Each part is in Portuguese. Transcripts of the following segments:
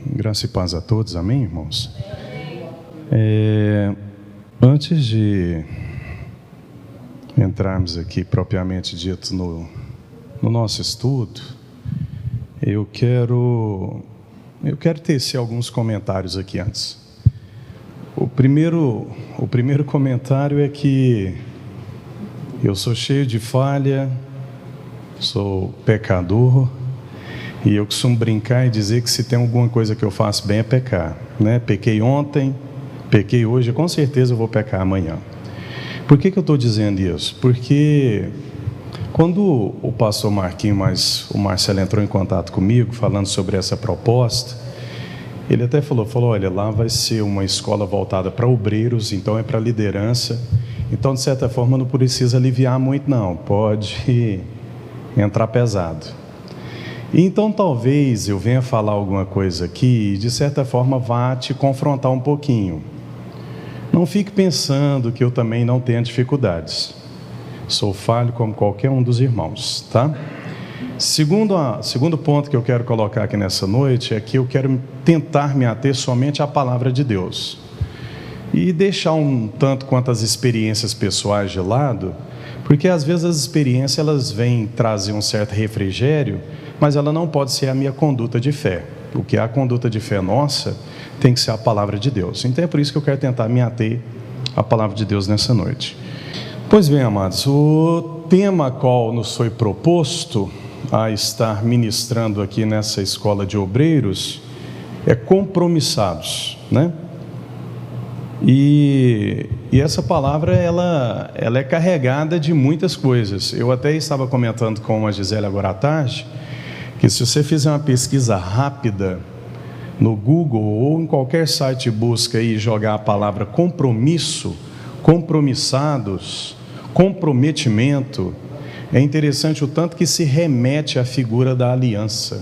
Graça e paz a todos, amém, irmãos? Antes de entrarmos aqui propriamente dito no nosso estudo, eu quero tecer alguns comentários aqui antes. O primeiro comentário é que eu sou cheio de falha, sou pecador, e eu costumo brincar e dizer que se tem alguma coisa que eu faço bem é pecar, né? Pequei ontem, pequei hoje, com certeza eu vou pecar amanhã. Por que eu estou dizendo isso? Porque quando o pastor Marquinhos, o Marcelo entrou em contato comigo, falando sobre essa proposta, ele até falou, olha, lá vai ser uma escola voltada para obreiros, então é para liderança, então de certa forma não precisa aliviar muito não, pode entrar pesado. Então talvez eu venha falar alguma coisa aqui e de certa forma vá te confrontar um pouquinho. Não fique pensando que eu também não tenho dificuldades. Sou falho como qualquer um dos irmãos, tá? Segundo ponto que eu quero colocar aqui nessa noite é que eu quero tentar me ater somente à palavra de Deus. E deixar um tanto quanto as experiências pessoais de lado, porque às vezes as experiências elas vêm trazer um certo refrigério, mas ela não pode ser a minha conduta de fé. O que é a conduta de fé nossa tem que ser a palavra de Deus. Então é por isso que eu quero tentar me ater à palavra de Deus nessa noite. Pois bem, amados, o tema qual nos foi proposto a estar ministrando aqui nessa escola de obreiros é compromissados, né? E essa palavra ela é carregada de muitas coisas. Eu até estava comentando com a Gisele agora à tarde que se você fizer uma pesquisa rápida no Google ou em qualquer site de busca e jogar a palavra compromisso, compromissados, comprometimento, é interessante o tanto que se remete à figura da aliança.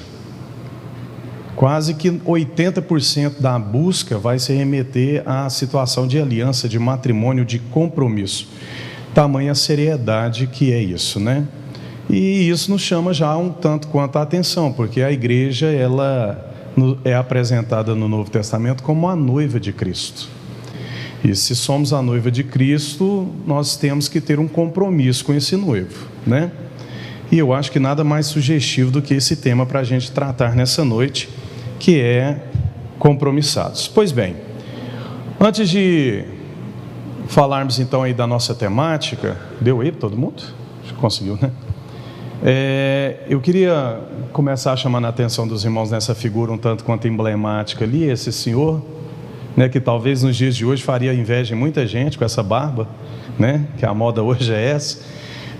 Quase que 80% da busca vai se remeter à situação de aliança, de matrimônio, de compromisso. Tamanha seriedade que é isso, né? E isso nos chama já um tanto quanto a atenção, porque a igreja ela é apresentada no Novo Testamento como a noiva de Cristo. E se somos a noiva de Cristo, nós temos que ter um compromisso com esse noivo, né? E eu acho que nada mais sugestivo do que esse tema para a gente tratar nessa noite, que é compromissados. Pois bem, antes de falarmos então aí da nossa temática, deu aí para todo mundo? Acho que conseguiu, né? Eu queria começar chamando a atenção dos irmãos nessa figura um tanto quanto emblemática ali, esse senhor, né, que talvez nos dias de hoje faria inveja em muita gente com essa barba, né, que a moda hoje é essa,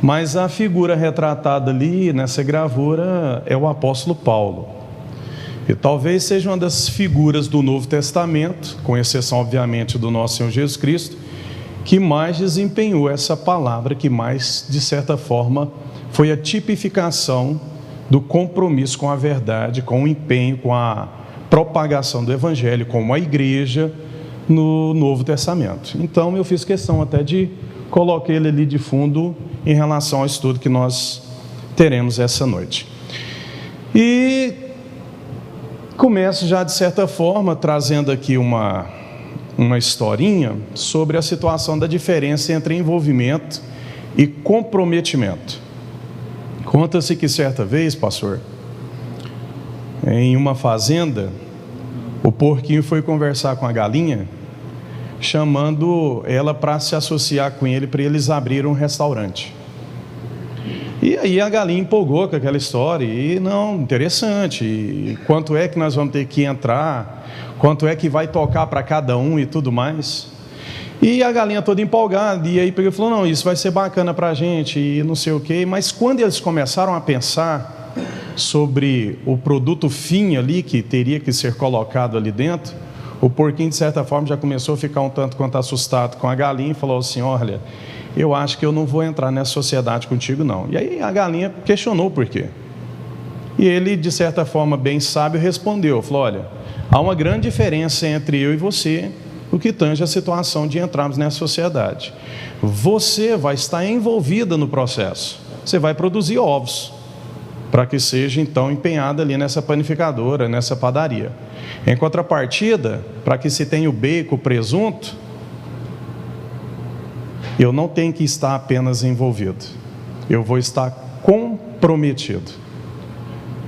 mas a figura retratada ali nessa gravura é o apóstolo Paulo, e talvez seja uma das figuras do Novo Testamento, com exceção obviamente do nosso Senhor Jesus Cristo, que mais desempenhou essa palavra, que mais de certa forma foi a tipificação do compromisso com a verdade, com o empenho, com a propagação do Evangelho, como a igreja no Novo Testamento. Então eu fiz questão até de colocar ele ali de fundo em relação ao estudo que nós teremos essa noite. E começo já de certa forma trazendo aqui uma historinha sobre a situação da diferença entre envolvimento e comprometimento. Conta-se que certa vez, pastor, em uma fazenda, o porquinho foi conversar com a galinha, chamando ela para se associar com ele, para eles abrirem um restaurante. E aí a galinha empolgou com aquela história, e não, interessante, e quanto é que nós vamos ter que entrar, quanto é que vai tocar para cada um e tudo mais. E a galinha toda empolgada, e aí falou, não, isso vai ser bacana para a gente, e não sei o quê. Mas quando eles começaram a pensar sobre o produto fim ali, que teria que ser colocado ali dentro, o porquinho de certa forma já começou a ficar um tanto quanto assustado com a galinha, e falou assim, olha, eu acho que eu não vou entrar nessa sociedade contigo não. E aí a galinha questionou por quê. E ele de certa forma bem sábio respondeu, falou, olha, há uma grande diferença entre eu e você, o que tange a situação de entrarmos nessa sociedade. Você vai estar envolvida no processo, você vai produzir ovos, para que seja então empenhada ali nessa panificadora, nessa padaria. Em contrapartida, para que se tenha o bacon, o presunto, eu não tenho que estar apenas envolvido, eu vou estar comprometido.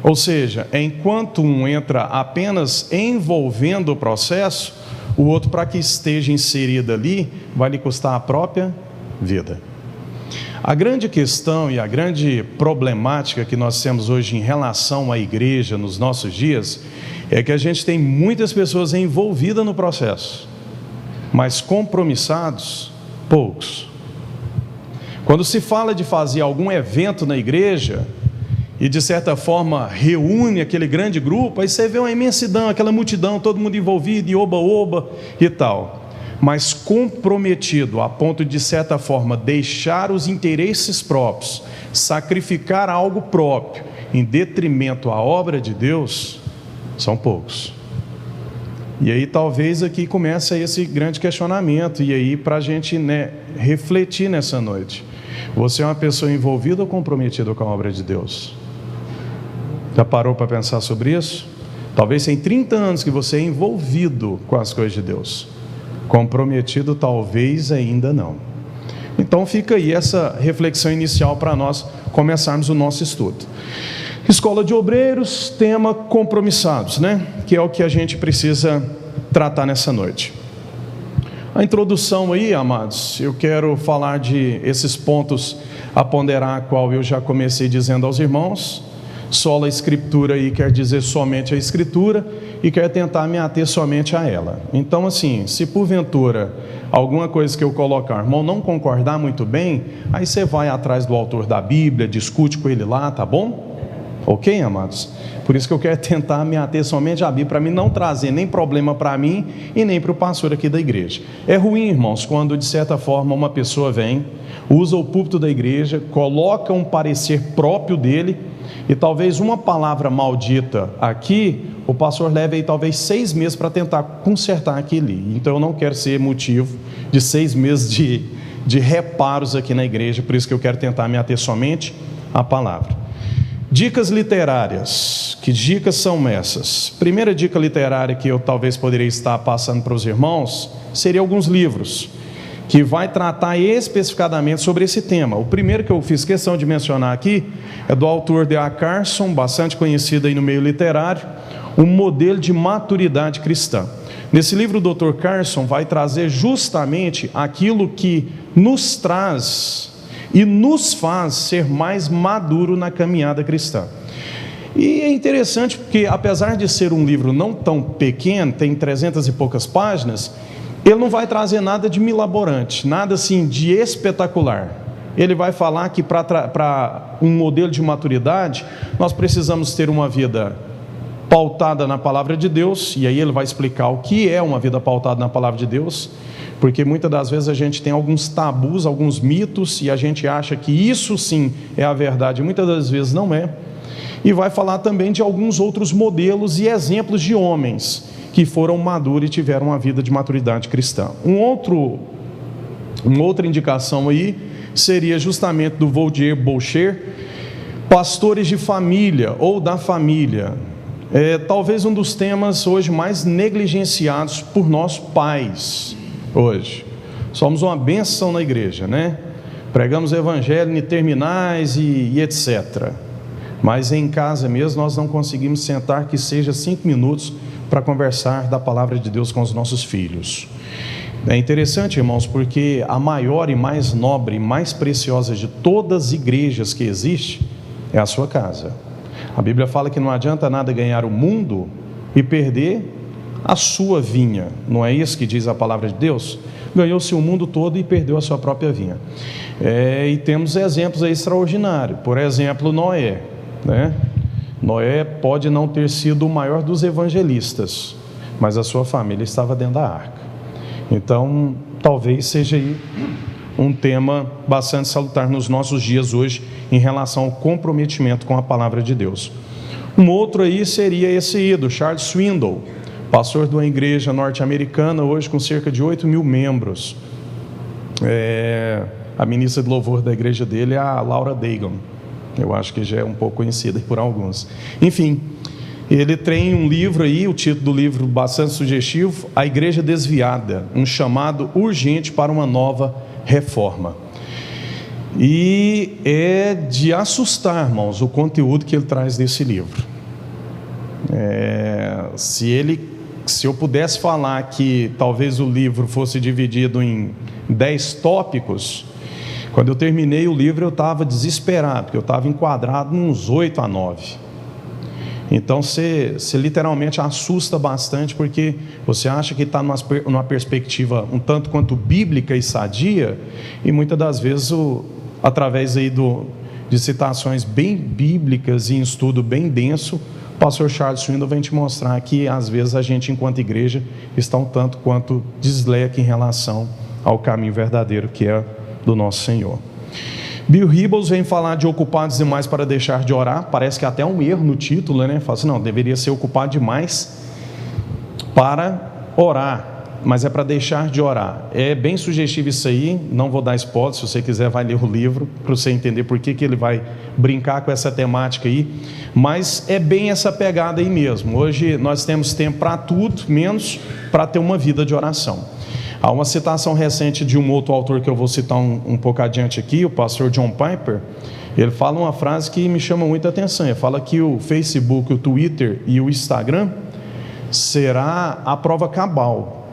Ou seja, enquanto um entra apenas envolvendo o processo, o outro, para que esteja inserido ali, vai lhe custar a própria vida. A grande questão e a grande problemática que nós temos hoje em relação à igreja nos nossos dias é que a gente tem muitas pessoas envolvidas no processo, mas compromissados, poucos. Quando se fala de fazer algum evento na igreja e de certa forma reúne aquele grande grupo, aí você vê uma imensidão, aquela multidão, todo mundo envolvido e oba-oba e tal. Mas comprometido a ponto de certa forma deixar os interesses próprios, sacrificar algo próprio em detrimento à obra de Deus, são poucos. E aí talvez aqui comece esse grande questionamento, e aí para a gente refletir nessa noite: você é uma pessoa envolvida ou comprometida com a obra de Deus? Já parou para pensar sobre isso? Talvez tem 30 anos que você é envolvido com as coisas de Deus, comprometido talvez ainda não. Então fica aí essa reflexão inicial para nós começarmos o nosso estudo. Escola de Obreiros, tema compromissados, que é o que a gente precisa tratar nessa noite. A introdução aí, amados, eu quero falar de esses pontos a ponderar, a qual eu já comecei dizendo aos irmãos. Sola Escritura aí quer dizer somente a Escritura, e quer tentar me ater somente a ela. Então assim, se porventura alguma coisa que eu colocar, irmão, não concordar muito bem, aí você vai atrás do autor da Bíblia, discute com ele lá, tá bom? Ok, amados? Por isso que eu quero tentar me ater somente à Bíblia, para mim não trazer nem problema para mim e nem para o pastor aqui da igreja. É ruim, irmãos, quando de certa forma uma pessoa vem, usa o púlpito da igreja, coloca um parecer próprio dele, e talvez uma palavra maldita aqui, o pastor leve aí talvez 6 meses para tentar consertar aquilo. Então eu não quero ser motivo de 6 meses de reparos aqui na igreja, por isso que eu quero tentar me ater somente à palavra. Dicas literárias. Que dicas são essas? Primeira dica literária que eu talvez poderia estar passando para os irmãos seria alguns livros que vai tratar especificadamente sobre esse tema. O primeiro que eu fiz questão de mencionar aqui é do autor D.A. Carson, bastante conhecido aí no meio literário, Um Modelo de Maturidade Cristã. Nesse livro o Dr. Carson vai trazer justamente aquilo que nos traz e nos faz ser mais maduro na caminhada cristã. E é interessante porque, apesar de ser um livro não tão pequeno, tem 300 e poucas páginas, ele não vai trazer nada de milaborante, nada assim de espetacular. Ele vai falar que para um modelo de maturidade, nós precisamos ter uma vida pautada na palavra de Deus, e aí ele vai explicar o que é uma vida pautada na palavra de Deus, porque muitas das vezes a gente tem alguns tabus, alguns mitos, e a gente acha que isso sim é a verdade, muitas das vezes não é. E vai falar também de alguns outros modelos e exemplos de homens que foram maduros e tiveram uma vida de maturidade cristã. Uma outra indicação aí seria justamente do Voltaire Boucher, Pastores de Família ou da Família. Talvez um dos temas hoje mais negligenciados por nós pais hoje. Somos uma bênção na igreja, Pregamos o evangelho em terminais e etc. Mas em casa mesmo nós não conseguimos sentar que seja 5 minutos para conversar da palavra de Deus com os nossos filhos. É interessante, irmãos, porque a maior e mais nobre e mais preciosa de todas as igrejas que existe é a sua casa. A Bíblia fala que não adianta nada ganhar o mundo e perder a sua vinha. Não é isso que diz a palavra de Deus? Ganhou-se o mundo todo e perdeu a sua própria vinha. E temos exemplos aí extraordinários. Por exemplo, Noé, Noé pode não ter sido o maior dos evangelistas, mas a sua família estava dentro da arca. Então, talvez seja aí um tema bastante salutar nos nossos dias hoje, em relação ao comprometimento com a palavra de Deus. Um outro aí seria esse aí, do Charles Swindoll, pastor de uma igreja norte-americana, hoje com cerca de 8 mil membros. A ministra de louvor da igreja dele é a Laura Dagon. Eu acho que já é um pouco conhecida por alguns. Enfim, ele tem um livro aí, o título do livro bastante sugestivo, A Igreja Desviada, um chamado urgente para uma nova reforma. E é de assustar, irmãos, o conteúdo que ele traz desse livro. Se eu pudesse falar que talvez o livro fosse dividido em 10 tópicos, quando eu terminei o livro eu estava desesperado, porque eu estava enquadrado nos 8 a 9. Então você literalmente assusta bastante, porque você acha que está numa perspectiva um tanto quanto bíblica e sadia, e muitas das vezes através aí de citações bem bíblicas e em estudo bem denso, o pastor Charles Swindoll vem te mostrar que às vezes a gente, enquanto igreja, está um tanto quanto desleca em relação ao caminho verdadeiro que é do nosso Senhor. Bill Hybels vem falar de ocupados demais para deixar de orar. Parece que até um erro no título, né? Fala assim, não, deveria ser ocupado demais para orar, mas é para deixar de orar. É bem sugestivo isso aí, não vou dar spoiler, se você quiser vai ler o livro, para você entender por que ele vai brincar com essa temática aí, mas é bem essa pegada aí mesmo. Hoje nós temos tempo para tudo, menos para ter uma vida de oração. Há uma citação recente de um outro autor que eu vou citar um pouco adiante aqui, o pastor John Piper. Ele fala uma frase que me chama muita atenção. Ele fala que o Facebook, o Twitter e o Instagram será a prova cabal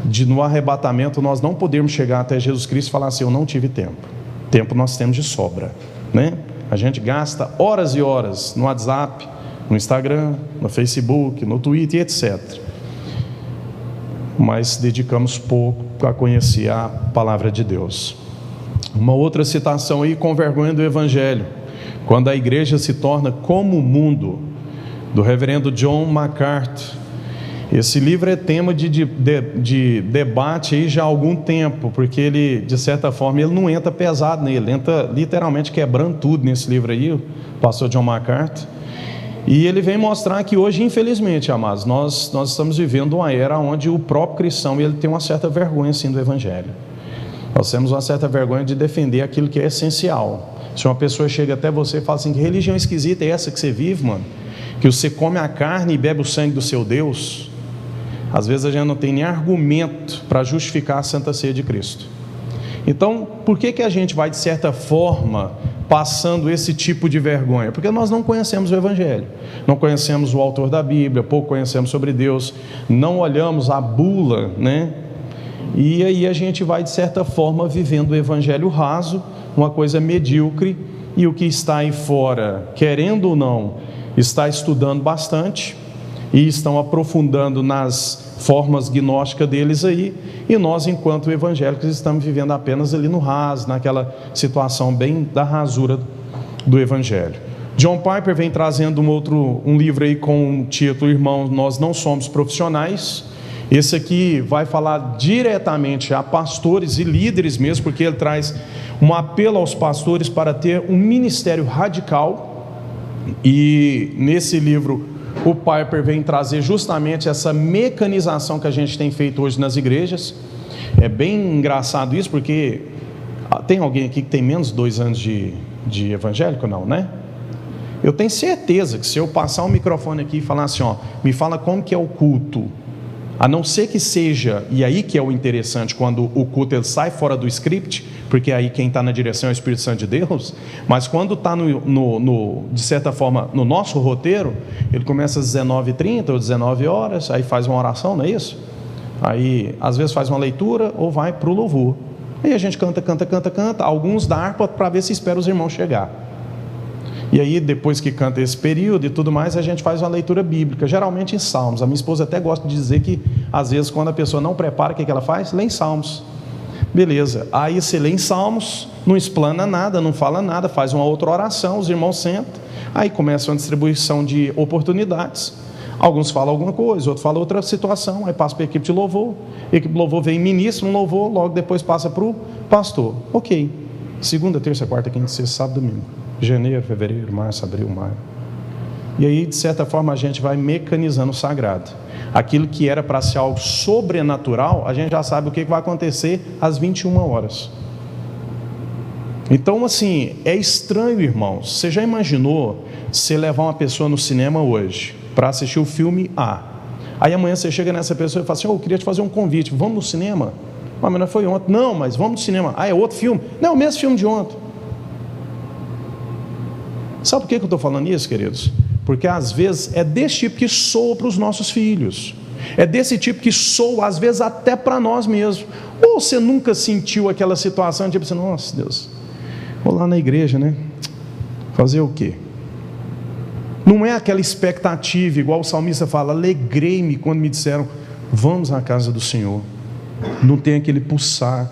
de no arrebatamento nós não podermos chegar até Jesus Cristo e falar assim, eu não tive tempo. Tempo nós temos de sobra, né? A gente gasta horas e horas no WhatsApp, no Instagram, no Facebook, no Twitter, etc. Mas dedicamos pouco a conhecer a palavra de Deus. Uma outra citação aí, com vergonha do Evangelho, quando a igreja se torna como o mundo, do reverendo John MacArthur. Esse livro é tema de debate aí já há algum tempo, porque ele, de certa forma, ele não entra pesado nele, entra literalmente quebrando tudo nesse livro aí, o pastor John MacArthur. E ele vem mostrar que hoje, infelizmente, amados, nós estamos vivendo uma era onde o próprio cristão ele tem uma certa vergonha assim, do Evangelho. Nós temos uma certa vergonha de defender aquilo que é essencial. Se uma pessoa chega até você e fala assim, que religião esquisita é essa que você vive, mano? Que você come a carne e bebe o sangue do seu Deus? Às vezes a gente não tem nem argumento para justificar a Santa Ceia de Cristo. Então, por que a gente vai, de certa forma, passando esse tipo de vergonha? Porque nós não conhecemos o Evangelho, não conhecemos o autor da Bíblia, pouco conhecemos sobre Deus, não olhamos a bula, né? E aí a gente vai, de certa forma, vivendo o Evangelho raso, uma coisa medíocre, e o que está aí fora, querendo ou não, está estudando bastante, e estão aprofundando nas formas gnósticas deles aí, e nós, enquanto evangélicos, estamos vivendo apenas ali no raso, naquela situação bem da rasura do Evangelho. John Piper vem trazendo um livro aí com o título, Irmãos, Nós Não Somos Profissionais. Esse aqui vai falar diretamente a pastores e líderes mesmo, porque ele traz um apelo aos pastores para ter um ministério radical, e nesse livro o Piper vem trazer justamente essa mecanização que a gente tem feito hoje nas igrejas. É bem engraçado isso, porque tem alguém aqui que tem menos de 2 anos de evangélico? Não, né? Eu tenho certeza que se eu passar o microfone aqui e falar assim, ó, me fala como que é o culto, a não ser que seja, e aí que é o interessante, quando o culto ele sai fora do script, porque aí quem está na direção é o Espírito Santo de Deus, mas quando está de certa forma no nosso roteiro, ele começa às 19h30 ou 19 horas, aí faz uma oração, não é isso? Aí às vezes faz uma leitura ou vai para o louvor, aí a gente canta, alguns da harpa para ver se espera os irmãos chegar. E aí depois que canta esse período e tudo mais, a gente faz uma leitura bíblica, geralmente em Salmos. A minha esposa até gosta de dizer que às vezes quando a pessoa não prepara, o que ela faz? Lê em Salmos. Beleza, aí você lê em Salmos, não explana nada, não fala nada, faz uma outra oração, os irmãos sentam, aí começa uma distribuição de oportunidades. Alguns falam alguma coisa, outros falam outra situação, aí passa para a equipe de louvor, a equipe de louvor vem ministra um louvor, logo depois passa para o pastor. Ok, segunda, terça, quarta, quinta, sexta, sábado, domingo, janeiro, fevereiro, março, abril, maio. E aí, de certa forma, a gente vai mecanizando o sagrado. Aquilo que era para ser algo sobrenatural, a gente já sabe o que vai acontecer às 21 horas. Então, assim, é estranho, irmãos. Você já imaginou você levar uma pessoa no cinema hoje para assistir o filme A? Aí amanhã você chega nessa pessoa e fala assim: eu queria te fazer um convite, vamos no cinema? Ah, mas não foi ontem. Não, mas vamos no cinema. Ah, é outro filme? Não, é o mesmo filme de ontem. Sabe por que eu estou falando isso, queridos? Porque às vezes é desse tipo que soa para os nossos filhos. É desse tipo que soa, às vezes, até para nós mesmos. Ou você nunca sentiu aquela situação, tipo assim: nossa, Deus, vou lá na igreja, né? Fazer o quê? Não é aquela expectativa, igual o salmista fala: alegrei-me quando me disseram, vamos à casa do Senhor. Não tem aquele pulsar.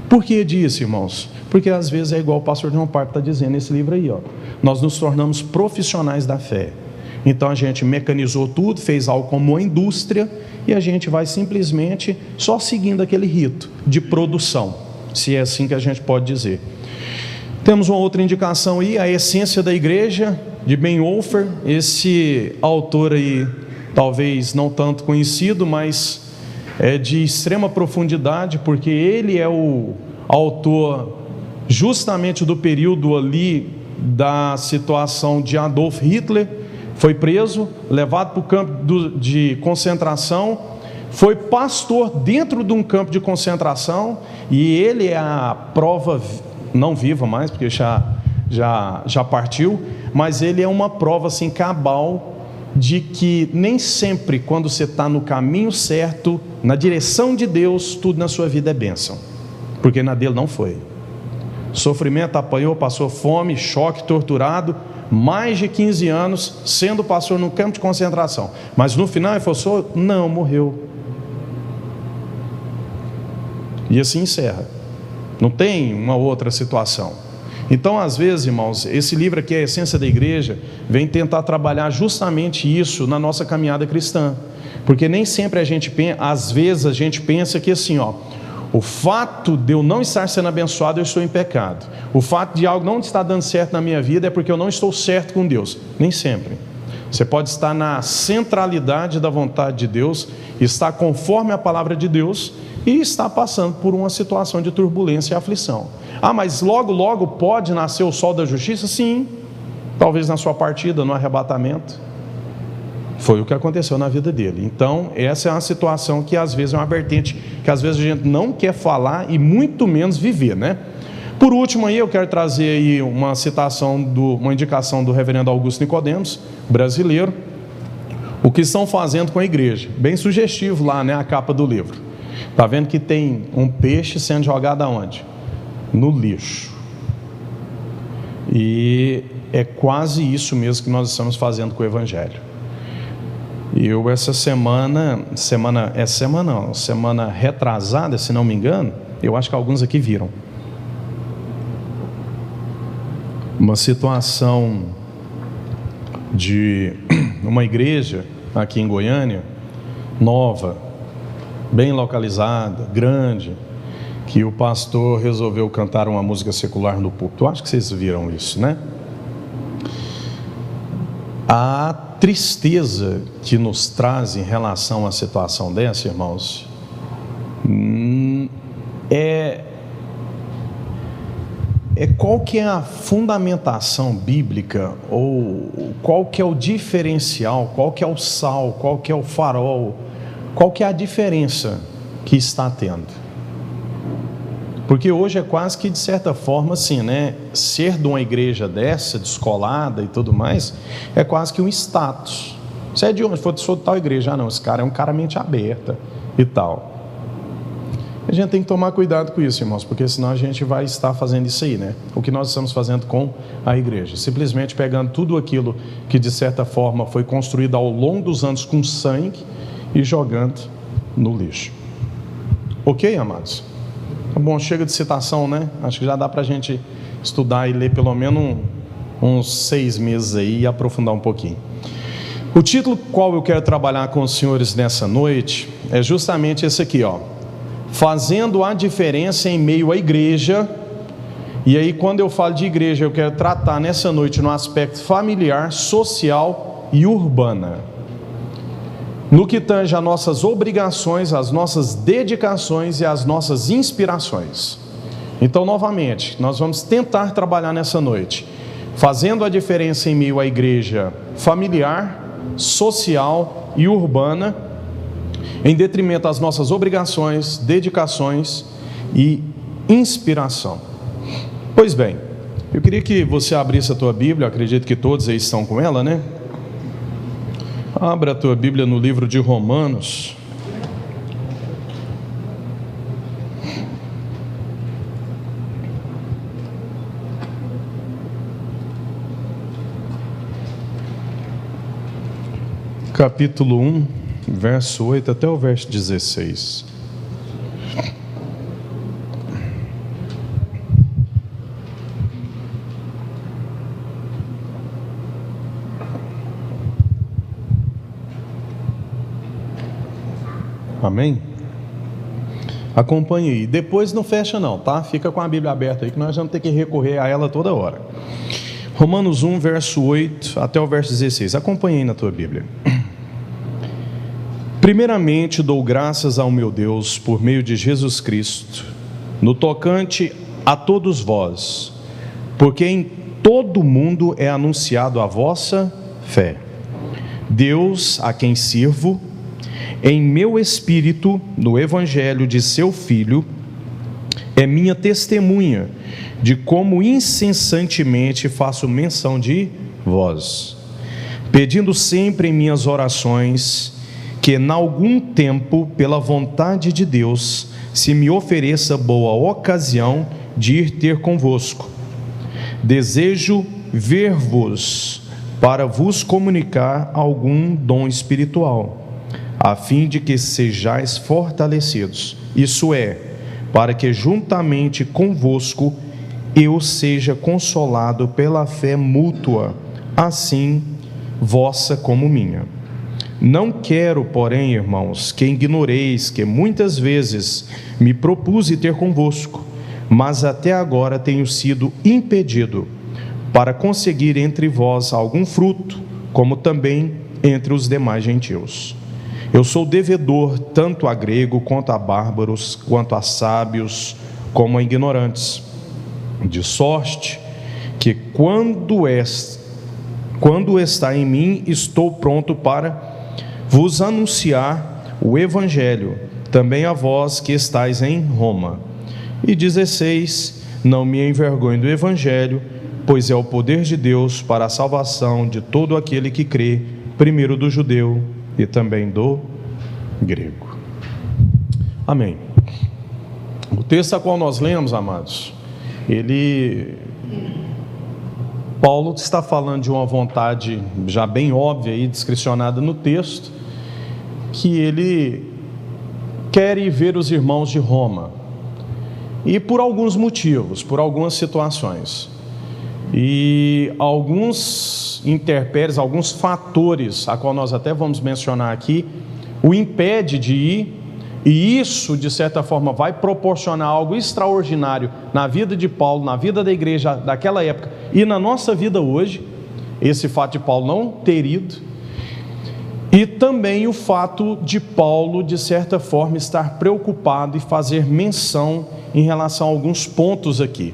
Por que disso, irmãos? Porque às vezes é igual o pastor João Parco está dizendo nesse livro aí, ó. Nós nos tornamos profissionais da fé. Então a gente mecanizou tudo, fez algo como uma indústria, e a gente vai simplesmente só seguindo aquele rito de produção, se é assim que a gente pode dizer. Temos uma outra indicação aí, A Essência da Igreja, de Bonhoeffer. Esse autor aí, talvez não tanto conhecido, mas é de extrema profundidade, porque ele é o autor justamente do período ali da situação de Adolf Hitler. Foi preso, levado para o campo de concentração, foi pastor dentro de um campo de concentração, e ele é a prova, não viva mais, porque já partiu, mas ele é uma prova assim cabal de que nem sempre quando você está no caminho certo, na direção de Deus, tudo na sua vida é bênção, porque na dele não foi. Sofrimento, apanhou, passou fome, choque, torturado, mais de 15 anos sendo pastor no campo de concentração, mas no final ele falou: não, morreu. E assim encerra, não tem uma outra situação. Então, às vezes, irmãos, esse livro aqui, A Essência da Igreja, vem tentar trabalhar justamente isso na nossa caminhada cristã, porque nem sempre às vezes a gente pensa que assim, ó, o fato de eu não estar sendo abençoado, eu estou em pecado. O fato de algo não estar dando certo na minha vida é porque eu não estou certo com Deus. Nem sempre. Você pode estar na centralidade da vontade de Deus, estar conforme a palavra de Deus e estar passando por uma situação de turbulência e aflição. Ah, mas logo, logo pode nascer o sol da justiça? Sim. Talvez na sua partida, no arrebatamento. Foi o que aconteceu na vida dele. Então, essa é uma situação que às vezes é uma vertente que às vezes a gente não quer falar e muito menos viver, né? Por último aí, eu quero trazer aí uma indicação do reverendo Augusto Nicodemos, brasileiro. O que estão fazendo com a igreja? Bem sugestivo lá, né? A capa do livro. Está vendo que tem um peixe sendo jogado aonde? No lixo. E é quase isso mesmo que nós estamos fazendo com o Evangelho. Eu essa semana retrasada, se não me engano, eu acho que alguns aqui viram uma situação de uma igreja aqui em Goiânia, nova, bem localizada, grande, que o pastor resolveu cantar uma música secular no púlpito. Eu acho que vocês viram isso, né? A tristeza que nos traz em relação à situação dessa, irmãos, é qual que é a fundamentação bíblica, ou qual que é o diferencial, qual que é o sal, qual que é o farol, qual que é a diferença que está tendo. Porque hoje é quase que de certa forma assim, né? Ser de uma igreja dessa, descolada e tudo mais, é quase que um status. Você é de onde? Sou de tal igreja. Ah não, esse cara é um cara mente aberta e tal. A gente tem que tomar cuidado com isso, irmãos, porque senão a gente vai estar fazendo isso aí, né? O que nós estamos fazendo com a igreja, simplesmente pegando tudo aquilo que de certa forma foi construído ao longo dos anos com sangue e jogando no lixo. Ok, amados? Bom, chega de citação, né? Acho que já dá para a gente estudar e ler pelo menos uns 6 meses aí e aprofundar um pouquinho. O título qual eu quero trabalhar com os senhores nessa noite é justamente esse aqui, ó: Fazendo a diferença em meio à igreja. E aí, quando eu falo de igreja, eu quero tratar nessa noite no aspecto familiar, social e urbana, no que tange às nossas obrigações, às nossas dedicações e às nossas inspirações. Então, novamente, nós vamos tentar trabalhar nessa noite, fazendo a diferença em meio à igreja familiar, social e urbana, em detrimento das nossas obrigações, dedicações e inspiração. Pois bem, eu queria que você abrisse a tua Bíblia, acredito que todos aí estão com ela, né? Abra a tua Bíblia no livro de Romanos. Capítulo 1, verso 8 até o verso 16. Amém? Acompanhe aí. Depois não fecha não, tá? Fica com a Bíblia aberta aí, que nós vamos ter que recorrer a ela toda hora. Romanos 1, verso 8 até o verso 16. Acompanhe aí na tua Bíblia. Primeiramente dou graças ao meu Deus por meio de Jesus Cristo, no tocante a todos vós, porque em todo mundo é anunciado a vossa fé. Deus, a quem sirvo, em meu espírito, no evangelho de seu Filho, é minha testemunha de como incessantemente faço menção de vós, pedindo sempre em minhas orações que, em algum tempo, pela vontade de Deus, se me ofereça boa ocasião de ir ter convosco. Desejo ver-vos para vos comunicar algum dom espiritual, a fim de que sejais fortalecidos, isso é, para que juntamente convosco eu seja consolado pela fé mútua, assim vossa como minha. Não quero, porém, irmãos, que ignoreis que muitas vezes me propus ter convosco, mas até agora tenho sido impedido, para conseguir entre vós algum fruto, como também entre os demais gentios. Eu sou devedor tanto a grego, quanto a bárbaros, quanto a sábios, como a ignorantes, de sorte que quando está em mim, estou pronto para vos anunciar o evangelho, também a vós que estáis em Roma. E 16, não me envergonho do evangelho, pois é o poder de Deus para a salvação de todo aquele que crê, primeiro do judeu e também do grego. Amém. O texto a qual nós lemos, amados, Paulo está falando de uma vontade já bem óbvia e descricionada no texto, que ele quer ir ver os irmãos de Roma, e por alguns motivos, por algumas situações, e alguns intempéries, alguns fatores, a qual nós até vamos mencionar aqui, o impede de ir, e isso de certa forma vai proporcionar algo extraordinário na vida de Paulo, na vida da igreja daquela época e na nossa vida hoje, esse fato de Paulo não ter ido, e também o fato de Paulo de certa forma estar preocupado e fazer menção em relação a alguns pontos aqui.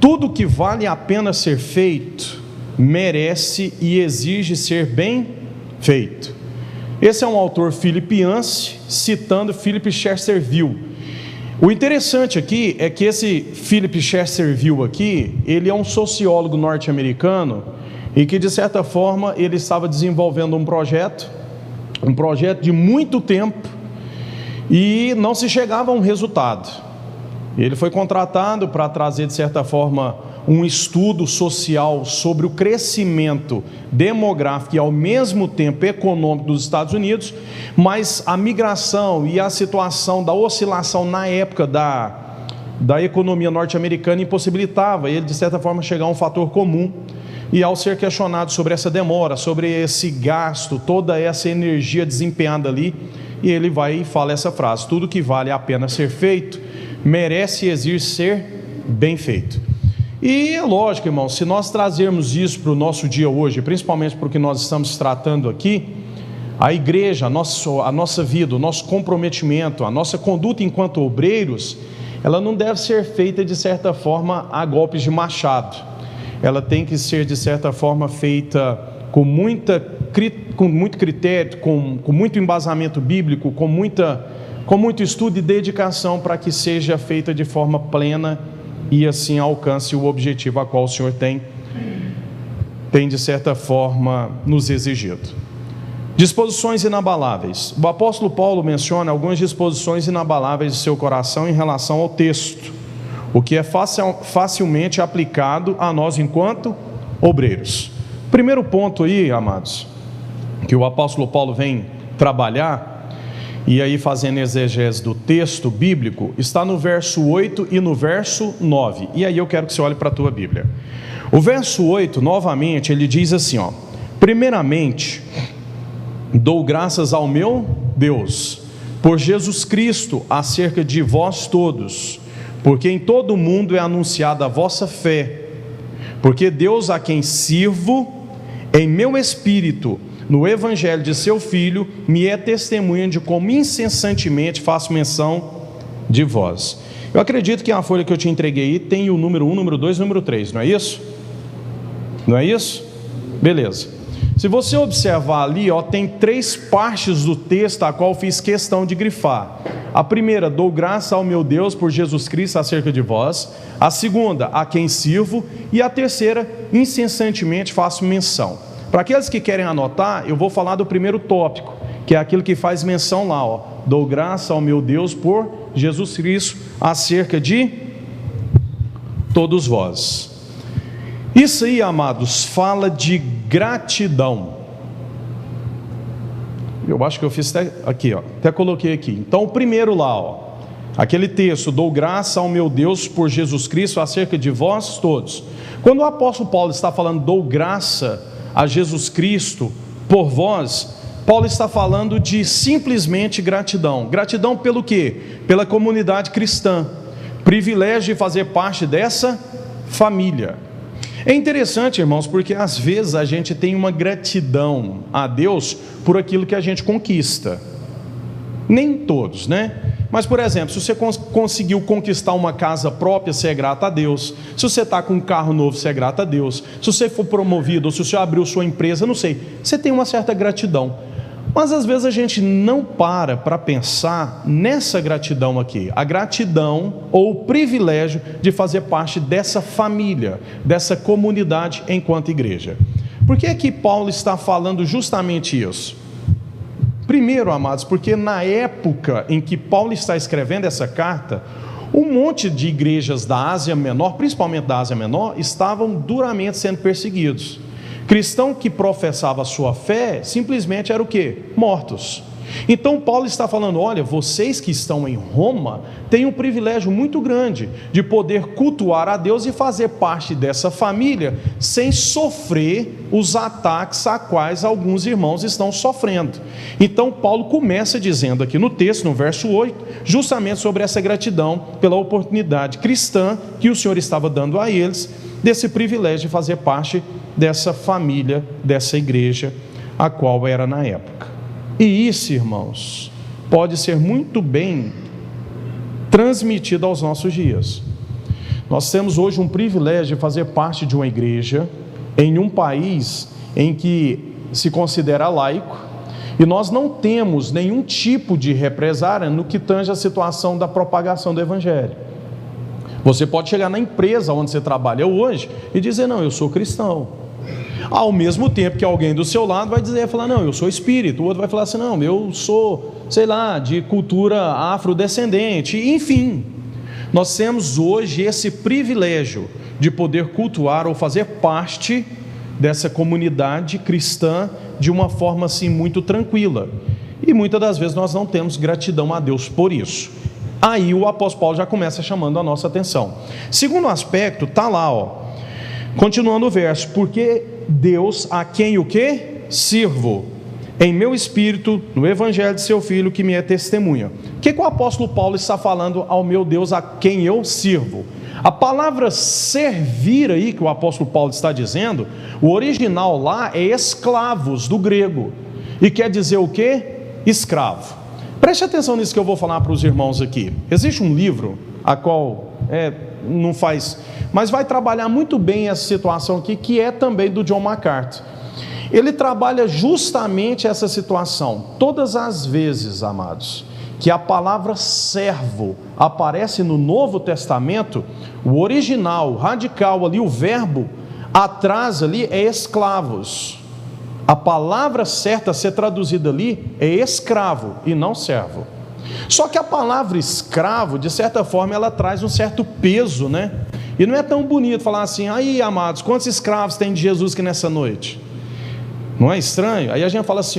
Tudo que vale a pena ser feito merece e exige ser bem feito. Esse é um autor filipiense, citando Philip Chesterville. O interessante aqui é que esse Philip Chesterville aqui, ele é um sociólogo norte-americano, e que de certa forma ele estava desenvolvendo um projeto de muito tempo, e não se chegava a um resultado. Ele foi contratado para trazer de certa forma um estudo social sobre o crescimento demográfico e ao mesmo tempo econômico dos Estados Unidos, mas a migração e a situação da oscilação na época da economia norte-americana impossibilitava ele de certa forma chegar a um fator comum. E ao ser questionado sobre essa demora, sobre esse gasto, toda essa energia desempenhada ali, e ele vai e fala essa frase: tudo que vale a pena ser feito merece e exige ser bem feito. E é lógico, irmão, se nós trazermos isso para o nosso dia hoje, principalmente porque nós estamos tratando aqui, a igreja, a nossa vida, o nosso comprometimento, a nossa conduta enquanto obreiros, ela não deve ser feita de certa forma a golpes de machado. Ela tem que ser de certa forma feita com muito critério, com muito embasamento bíblico, com muito estudo e dedicação, para que seja feita de forma plena e assim alcance o objetivo a qual o Senhor tem de certa forma nos exigido. Disposições inabaláveis. O apóstolo Paulo menciona algumas disposições inabaláveis de seu coração em relação ao texto, o que é facilmente aplicado a nós enquanto obreiros. Primeiro ponto aí, amados, que o apóstolo Paulo vem trabalhar, e aí fazendo exegese do texto bíblico, está no verso 8 e no verso 9. E aí eu quero que você olhe para a tua Bíblia. O verso 8, novamente, ele diz assim, ó: primeiramente, dou graças ao meu Deus, por Jesus Cristo, acerca de vós todos, porque em todo o mundo é anunciada a vossa fé, porque Deus, a quem sirvo em meu espírito, no evangelho de seu Filho, me é testemunha de como incessantemente faço menção de vós. Eu acredito que a folha que eu te entreguei aí tem o número 1, número 2 e número 3, não é isso? Não é isso? Beleza. Se você observar ali, ó, tem 3 partes do texto a qual fiz questão de grifar. A primeira, dou graça ao meu Deus por Jesus Cristo acerca de vós. A segunda, a quem sirvo. E a terceira, incessantemente faço menção. Para aqueles que querem anotar, eu vou falar do primeiro tópico, que é aquilo que faz menção lá, ó: dou graça ao meu Deus por Jesus Cristo acerca de todos vós. Isso aí, amados, fala de gratidão. Eu acho que eu fiz até aqui, ó, até coloquei aqui. Então, o primeiro lá, ó, aquele texto: dou graça ao meu Deus por Jesus Cristo acerca de vós todos. Quando o apóstolo Paulo está falando dou graça a Jesus Cristo por vós, Paulo está falando de simplesmente gratidão. Gratidão pelo quê? Pela comunidade cristã, privilégio de fazer parte dessa família. É interessante, irmãos, porque às vezes a gente tem uma gratidão a Deus por aquilo que a gente conquista. Nem todos, né? Mas, por exemplo, se você conseguiu conquistar uma casa própria, você é grato a Deus. Se você está com um carro novo, você é grato a Deus. Se você for promovido, ou se você abriu sua empresa, não sei, você tem uma certa gratidão. Mas às vezes a gente não para pensar nessa gratidão aqui, a gratidão ou o privilégio de fazer parte dessa família, dessa comunidade enquanto igreja. Por que é que Paulo está falando justamente isso? Primeiro, amados, porque na época em que Paulo está escrevendo essa carta, um monte de igrejas da Ásia Menor, principalmente da Ásia Menor, estavam duramente sendo perseguidos. Cristão que professava a sua fé, simplesmente era o quê? Mortos. Então Paulo está falando: olha, vocês que estão em Roma têm um privilégio muito grande de poder cultuar a Deus e fazer parte dessa família sem sofrer os ataques a quais alguns irmãos estão sofrendo. Então Paulo começa dizendo aqui no texto, no verso 8, justamente sobre essa gratidão pela oportunidade cristã que o Senhor estava dando a eles, desse privilégio de fazer parte dessa família, dessa igreja, a qual era na época. E isso, irmãos, pode ser muito bem transmitido aos nossos dias. Nós temos hoje um privilégio de fazer parte de uma igreja em um país em que se considera laico, e nós não temos nenhum tipo de represária no que tange a situação da propagação do evangelho. Você pode chegar na empresa onde você trabalha hoje e dizer: não, eu sou cristão. Ao mesmo tempo que alguém do seu lado vai falar: não, eu sou espírita. O outro vai falar assim: não, eu sou, sei lá, de cultura afrodescendente. Enfim, nós temos hoje esse privilégio de poder cultuar ou fazer parte dessa comunidade cristã de uma forma assim muito tranquila. E muitas das vezes nós não temos gratidão a Deus por isso. Aí o apóstolo Paulo já começa chamando a nossa atenção. Segundo aspecto, está lá, ó, continuando o verso: porque Deus, a quem o quê? Sirvo em meu espírito, no evangelho de seu Filho, que me é testemunha. O que o apóstolo Paulo está falando ao meu Deus, a quem eu sirvo? A palavra servir aí, que o apóstolo Paulo está dizendo, o original lá é esclavos, do grego, e quer dizer o quê? Escravo. Preste atenção nisso que eu vou falar para os irmãos aqui. Existe um livro a qual não faz, mas vai trabalhar muito bem essa situação aqui, que é também do John MacArthur. Ele trabalha justamente essa situação. Todas as vezes, amados, que a palavra servo aparece no Novo Testamento, o original, radical ali, o verbo atrás ali é escravos. A palavra certa a ser traduzida ali é escravo e não servo. Só que a palavra escravo, de certa forma, ela traz um certo peso, né? E não é tão bonito falar assim: aí, amados, quantos escravos tem de Jesus aqui nessa noite? Não é estranho? Aí a gente fala assim,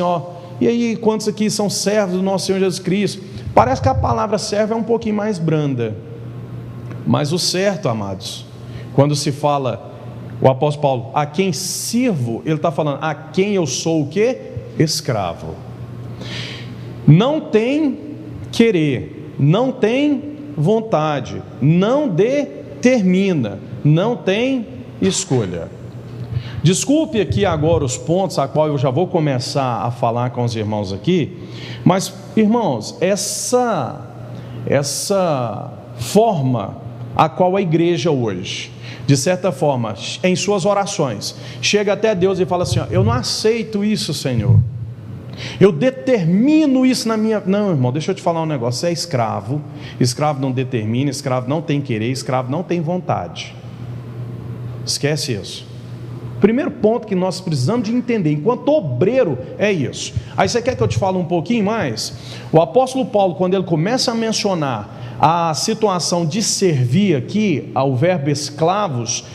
e aí, quantos aqui são servos do nosso Senhor Jesus Cristo? Parece que a palavra servo é um pouquinho mais branda. Mas o certo, amados, quando se fala, o apóstolo Paulo, a quem sirvo, ele está falando, a quem eu sou o quê? Escravo. Não tem querer, não tem vontade, não determina, não tem escolha. Desculpe aqui agora os pontos a qual eu já vou começar a falar com os irmãos aqui, mas irmãos, essa forma a qual a igreja hoje, de certa forma, em suas orações, chega até Deus e fala assim: eu não aceito isso, Senhor, eu determino isso na minha... Não, irmão, deixa eu te falar um negócio, você é escravo, escravo não determina, escravo não tem querer, escravo não tem vontade, esquece isso. Primeiro ponto que nós precisamos de entender, enquanto obreiro, é isso. Aí você quer que eu te fale um pouquinho mais? O apóstolo Paulo, quando ele começa a mencionar a situação de servir aqui, ao verbo escravos,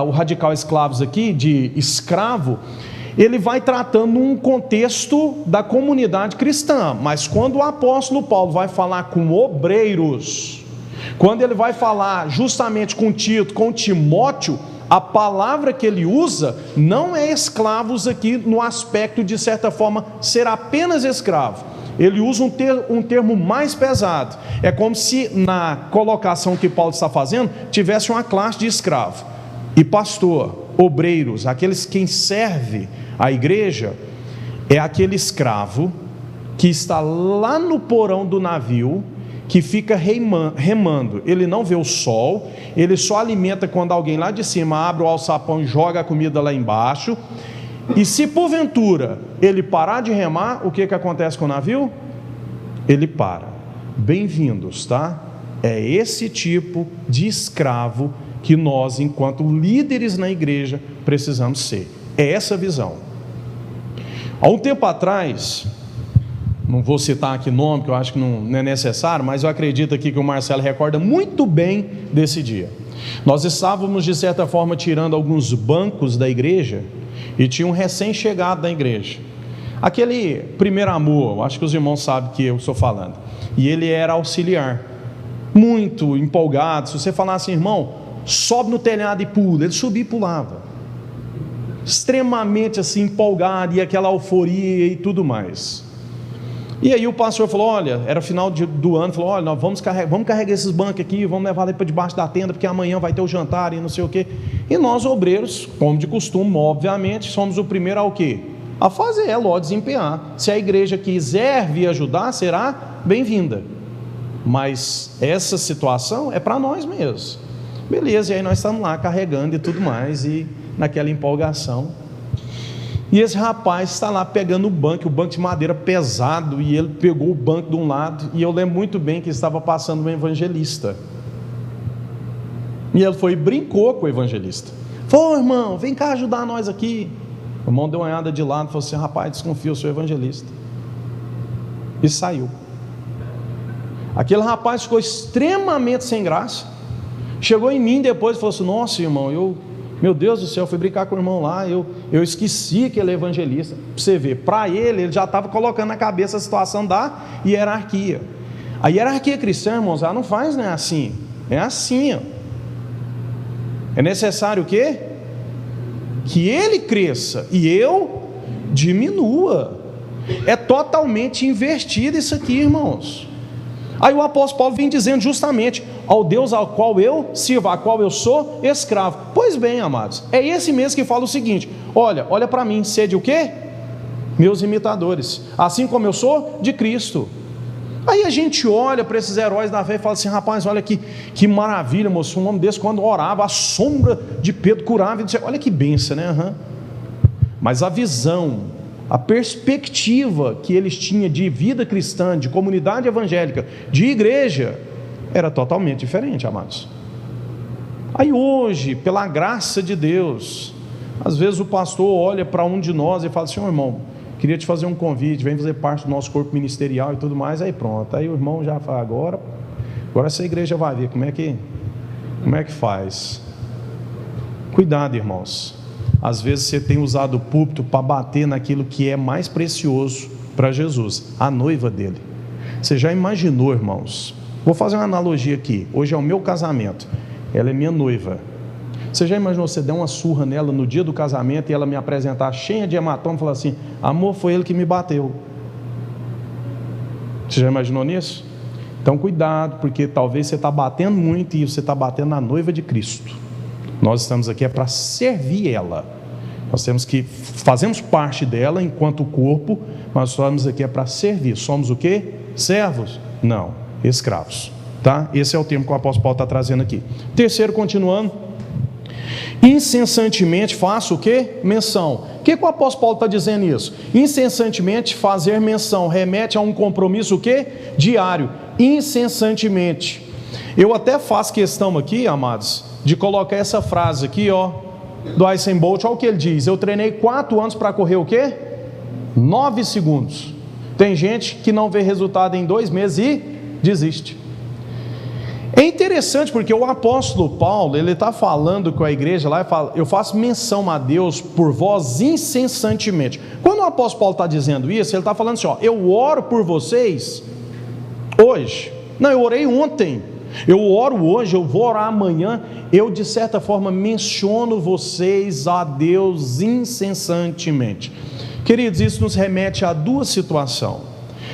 o radical escravos aqui, de escravo, ele vai tratando um contexto da comunidade cristã, mas quando o apóstolo Paulo vai falar com obreiros, quando ele vai falar justamente com Tito, com Timóteo, a palavra que ele usa não é escravos aqui no aspecto de certa forma ser apenas escravo. Ele usa um termo mais pesado. É como se na colocação que Paulo está fazendo tivesse uma classe de escravo e pastor, obreiros, aqueles quem serve a igreja, é aquele escravo que está lá no porão do navio, que fica remando, ele não vê o sol, ele só alimenta quando alguém lá de cima abre o alçapão e joga a comida lá embaixo, e se porventura ele parar de remar, o que acontece com o navio? Ele para. Bem-vindos, tá? É esse tipo de escravo que nós, enquanto líderes na igreja, precisamos ser. É essa visão. Há um tempo atrás, não vou citar aqui nome, que eu acho que não é necessário, mas eu acredito aqui que o Marcelo recorda muito bem desse dia. Nós estávamos, de certa forma, tirando alguns bancos da igreja, e tinha um recém-chegado da igreja, aquele primeiro amor, acho que os irmãos sabem que eu estou falando, e ele era auxiliar, muito empolgado. Se você falasse assim, irmão, sobe no telhado e pula, ele subia e pulava, extremamente assim empolgado, e aquela euforia e tudo mais. E aí o pastor falou, olha, era final do ano, falou, olha, nós vamos carregar esses bancos aqui, vamos levar ali para debaixo da tenda, porque amanhã vai ter o jantar e não sei o quê. E nós, obreiros, como de costume, obviamente, somos o primeiro ao quê? A fazer, desempenhar. Se a igreja quiser vir ajudar, será bem-vinda. Mas essa situação é para nós mesmos. Beleza, e aí nós estamos lá carregando e tudo mais, e naquela empolgação. E esse rapaz está lá pegando o banco de madeira pesado, e ele pegou o banco de um lado, e eu lembro muito bem que estava passando um evangelista, e ele foi e brincou com o evangelista, falou, irmão, vem cá ajudar nós aqui. O irmão deu uma olhada de lado e falou assim, rapaz, desconfio, eu sou evangelista, e saiu. Aquele rapaz ficou extremamente sem graça, chegou em mim depois e falou assim, nossa irmão, meu Deus do céu, fui brincar com o irmão lá, eu esqueci que ele é evangelista. Para você ver, para ele já estava colocando na cabeça a situação da hierarquia. A hierarquia cristã, irmãos, ela não faz, né, assim, é assim, ó. É necessário o quê? Que ele cresça e eu diminua. É totalmente invertido isso aqui, irmãos. Aí o apóstolo Paulo vem dizendo justamente, ao Deus ao qual eu sirvo, a qual eu sou escravo. Pois bem, amados, é esse mesmo que fala o seguinte, olha para mim, sede o quê? Meus imitadores, assim como eu sou de Cristo. Aí a gente olha para esses heróis da fé e fala assim: rapaz, olha que maravilha, moço, um homem desse quando orava, a sombra de Pedro curava, olha que benção, né? Uhum. Mas a visão, a perspectiva que eles tinham de vida cristã, de comunidade evangélica, de igreja, era totalmente diferente, amados. Aí hoje, pela graça de Deus, às vezes o pastor olha para um de nós e fala assim: irmão, queria te fazer um convite, vem fazer parte do nosso corpo ministerial e tudo mais. Aí pronto, aí o irmão já fala: agora essa igreja vai ver como é que faz. Cuidado, irmãos. Às vezes você tem usado o púlpito para bater naquilo que é mais precioso para Jesus, a noiva dele. Você já imaginou, irmãos? Vou fazer uma analogia aqui. Hoje é o meu casamento, ela é minha noiva. Você já imaginou você dar uma surra nela no dia do casamento e ela me apresentar cheia de hematoma e falar assim: amor, foi ele que me bateu? Você já imaginou nisso? Então cuidado, porque talvez você está batendo muito e você está batendo na noiva de Cristo. Nós estamos aqui para servir ela. Nós fazemos parte dela enquanto corpo, mas estamos aqui para servir. Somos o quê? Servos? Não, escravos, tá? Esse é o termo que o apóstolo Paulo está trazendo aqui. Terceiro, continuando: incessantemente faço o quê? Menção. O que o apóstolo Paulo está dizendo isso? Incessantemente fazer menção remete a um compromisso o quê? Diário. Incessantemente. Eu até faço questão aqui, amados, de colocar essa frase aqui, ó, do Usain Bolt. Olha o que ele diz: eu treinei 4 anos para correr o quê? 9 segundos. Tem gente que não vê resultado em 2 meses e desiste. É interessante porque o apóstolo Paulo, ele está falando com a igreja lá e fala: eu faço menção a Deus por vós incessantemente. Quando o apóstolo Paulo está dizendo isso, ele está falando assim: ó, eu oro por vocês hoje. Não, eu orei ontem. Eu oro hoje, eu vou orar amanhã. Eu de certa forma menciono vocês a Deus incessantemente. Queridos, isso nos remete a 2 situações.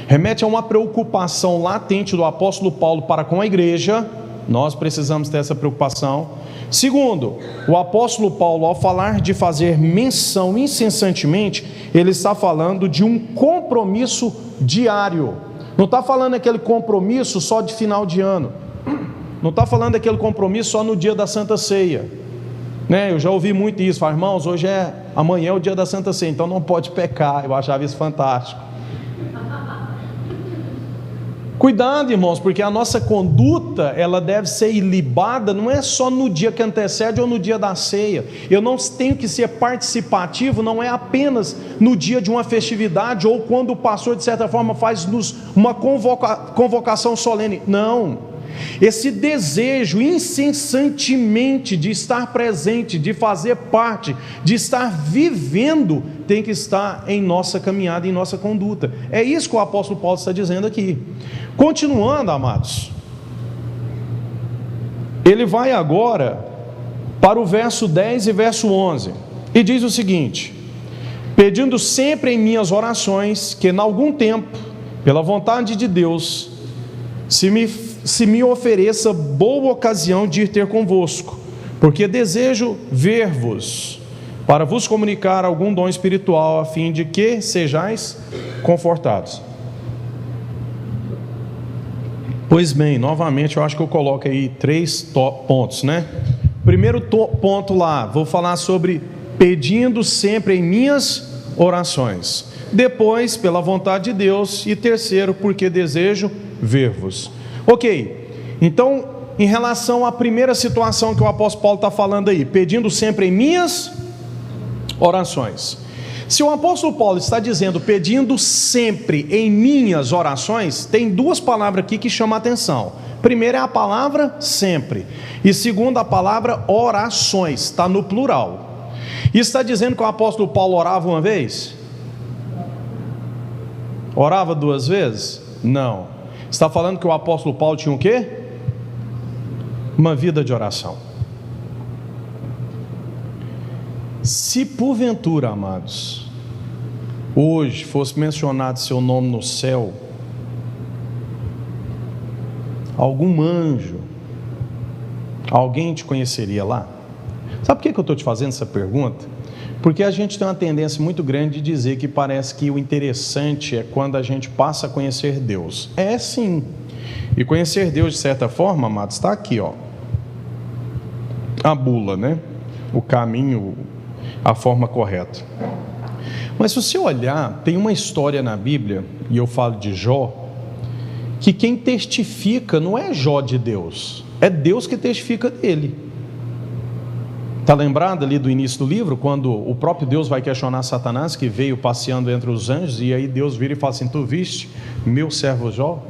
Remete a uma preocupação latente do apóstolo Paulo para com a igreja. Nós precisamos ter essa preocupação. Segundo, o apóstolo Paulo, ao falar de fazer menção incessantemente, ele está falando de um compromisso diário. Não está falando aquele compromisso só de final de ano. Não está falando daquele compromisso só no dia da Santa Ceia, né? Eu já ouvi muito isso: fala, irmãos, amanhã é o dia da Santa Ceia, então não pode pecar. Eu achava isso fantástico. Cuidado, irmãos, porque a nossa conduta, ela deve ser ilibada, não é só no dia que antecede ou no dia da ceia. Eu não tenho que ser participativo, não é apenas no dia de uma festividade ou quando o pastor de certa forma faz-nos uma convocação solene. Não. Esse desejo incessantemente de estar presente, de fazer parte, de estar vivendo, tem que estar em nossa caminhada, em nossa conduta. É isso que o apóstolo Paulo está dizendo aqui. Continuando, amados, ele vai agora para o verso 10 e verso 11, e diz o seguinte: pedindo sempre em minhas orações, que em algum tempo, pela vontade de Deus, se me ofereça boa ocasião de ir ter convosco, porque desejo ver-vos, para vos comunicar algum dom espiritual, a fim de que sejais confortados. Pois bem, novamente eu acho que eu coloco aí 3 pontos, né? Primeiro ponto lá, vou falar sobre pedindo sempre em minhas orações. Depois, pela vontade de Deus. E terceiro, porque desejo ver-vos. Ok, então, em relação à primeira situação que o apóstolo Paulo está falando aí, pedindo sempre em minhas orações. Se o apóstolo Paulo está dizendo pedindo sempre em minhas orações, tem 2 palavras aqui que chamam a atenção. Primeira é a palavra sempre, e segunda a palavra orações, está no plural. E está dizendo que o apóstolo Paulo orava uma vez? Orava 2 vezes? Não. Está falando que o apóstolo Paulo tinha o quê? Uma vida de oração. Se porventura, amados, hoje fosse mencionado seu nome no céu, algum anjo, alguém te conheceria lá? Sabe por que eu estou te fazendo essa pergunta? Porque a gente tem uma tendência muito grande de dizer que parece que o interessante é quando a gente passa a conhecer Deus. É sim. E conhecer Deus de certa forma, amados, está aqui, ó. A bula, né? O caminho, a forma correta. Mas se você olhar, tem uma história na Bíblia, e eu falo de Jó, que quem testifica não é Jó de Deus, é Deus que testifica dele. Está lembrado ali do início do livro, quando o próprio Deus vai questionar Satanás, que veio passeando entre os anjos, e aí Deus vira e fala assim: tu viste meu servo Jó?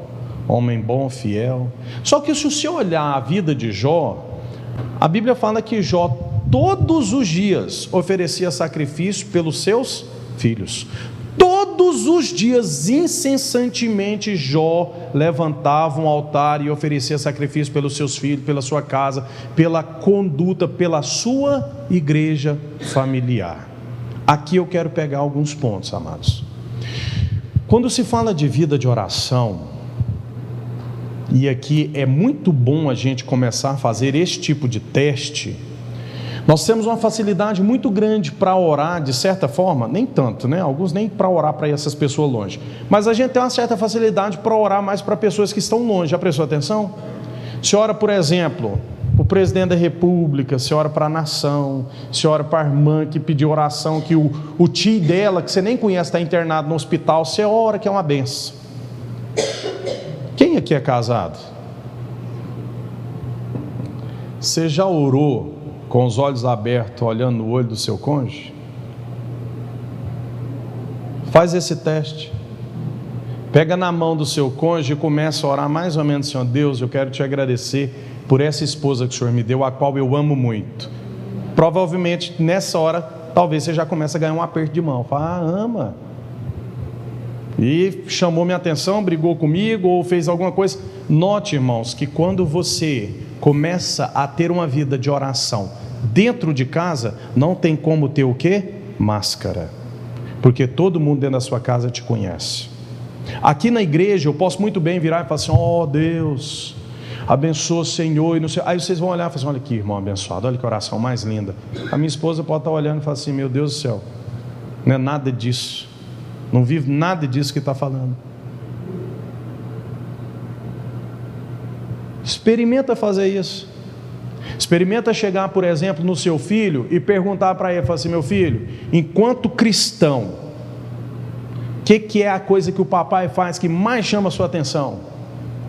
Homem bom, fiel. Só que se você olhar a vida de Jó, a Bíblia fala que Jó todos os dias oferecia sacrifício pelos seus filhos. Todos os dias, incessantemente, Jó levantava um altar e oferecia sacrifício pelos seus filhos, pela sua casa, pela conduta, pela sua igreja familiar. Aqui eu quero pegar alguns pontos, amados. Quando se fala de vida de oração, e aqui é muito bom a gente começar a fazer esse tipo de teste. Nós temos uma facilidade muito grande para orar, de certa forma, nem tanto, né? Alguns nem para orar para essas pessoas longe, mas a gente tem uma certa facilidade para orar mais para pessoas que estão longe. Já prestou atenção? Se ora, por exemplo, para o presidente da república, se ora para a nação, se ora para a irmã que pediu oração, que o tio dela, que você nem conhece, está internado no hospital, você ora, que é uma benção. Quem aqui é casado? Você já orou com os olhos abertos, olhando no olho do seu cônjuge? Faz esse teste. Pega na mão do seu cônjuge e começa a orar mais ou menos assim: ó, Deus, eu quero te agradecer por essa esposa que o Senhor me deu, a qual eu amo muito. Provavelmente nessa hora, talvez você já comece a ganhar um aperto de mão. Fala: ama. E chamou minha atenção, brigou comigo ou fez alguma coisa. Note, irmãos, que quando você começa a ter uma vida de oração dentro de casa, não tem como ter o quê? Máscara. Porque todo mundo dentro da sua casa te conhece. Aqui na igreja eu posso muito bem virar e falar assim: ó Deus, abençoa, Senhor, e não sei. Aí vocês vão olhar e falar assim: olha aqui, irmão abençoado, olha que oração mais linda. A minha esposa pode estar olhando e falar assim: meu Deus do céu, não é nada disso, não vive nada disso que está falando. Experimenta fazer isso. Experimenta chegar, por exemplo, no seu filho e perguntar para ele, falar assim: meu filho, enquanto cristão, o que é a coisa que o papai faz que mais chama a sua atenção?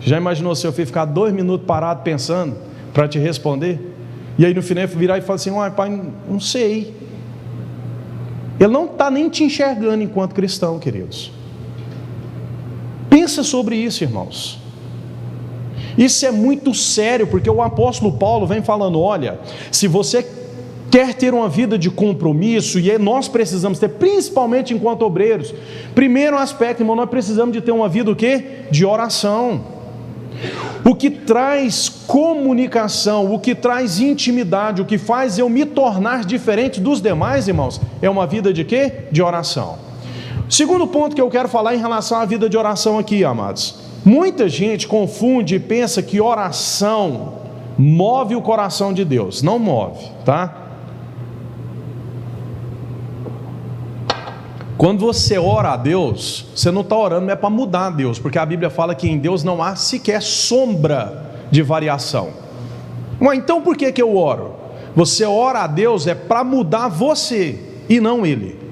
Já imaginou seu filho ficar 2 minutos parado pensando para te responder? E aí no final virar e falar assim: uai, pai, não sei. Ele não está nem te enxergando enquanto cristão, queridos. Pensa sobre isso, irmãos. Isso é muito sério, porque o apóstolo Paulo vem falando: olha, se você quer ter uma vida de compromisso, e nós precisamos ter, principalmente enquanto obreiros, primeiro aspecto, irmão, nós precisamos de ter uma vida o quê? De oração. O que traz comunicação, o que traz intimidade, o que faz eu me tornar diferente dos demais, irmãos, é uma vida de quê? De oração. Segundo ponto que eu quero falar em relação à vida de oração aqui, amados. Muita gente confunde e pensa que oração move o coração de Deus. Não move, tá? Quando você ora a Deus, você não está orando, não é para mudar a Deus, porque a Bíblia fala que em Deus não há sequer sombra de variação. Mas então por que eu oro? Você ora a Deus é para mudar você e não Ele.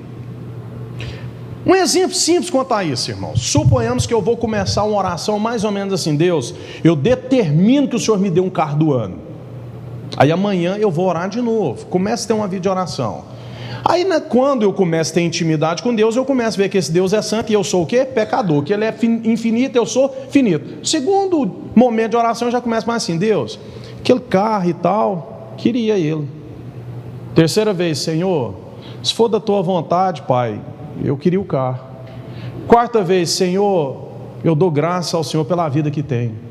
Um exemplo simples quanto a isso, irmãos. Suponhamos que eu vou começar uma oração mais ou menos assim: Deus, eu determino que o Senhor me dê um carro do ano. Aí amanhã eu vou orar de novo. Começo a ter uma vida de oração. Aí quando eu começo a ter intimidade com Deus, eu começo a ver que esse Deus é santo e eu sou o quê? Pecador. Que Ele é infinito, eu sou finito. Segundo momento de oração, eu já começo mais assim: Deus, aquele carro e tal, queria ele. Terceira vez: Senhor, se for da Tua vontade, Pai, eu queria o carro. Quarta vez: Senhor, eu dou graça ao Senhor pela vida que tenho.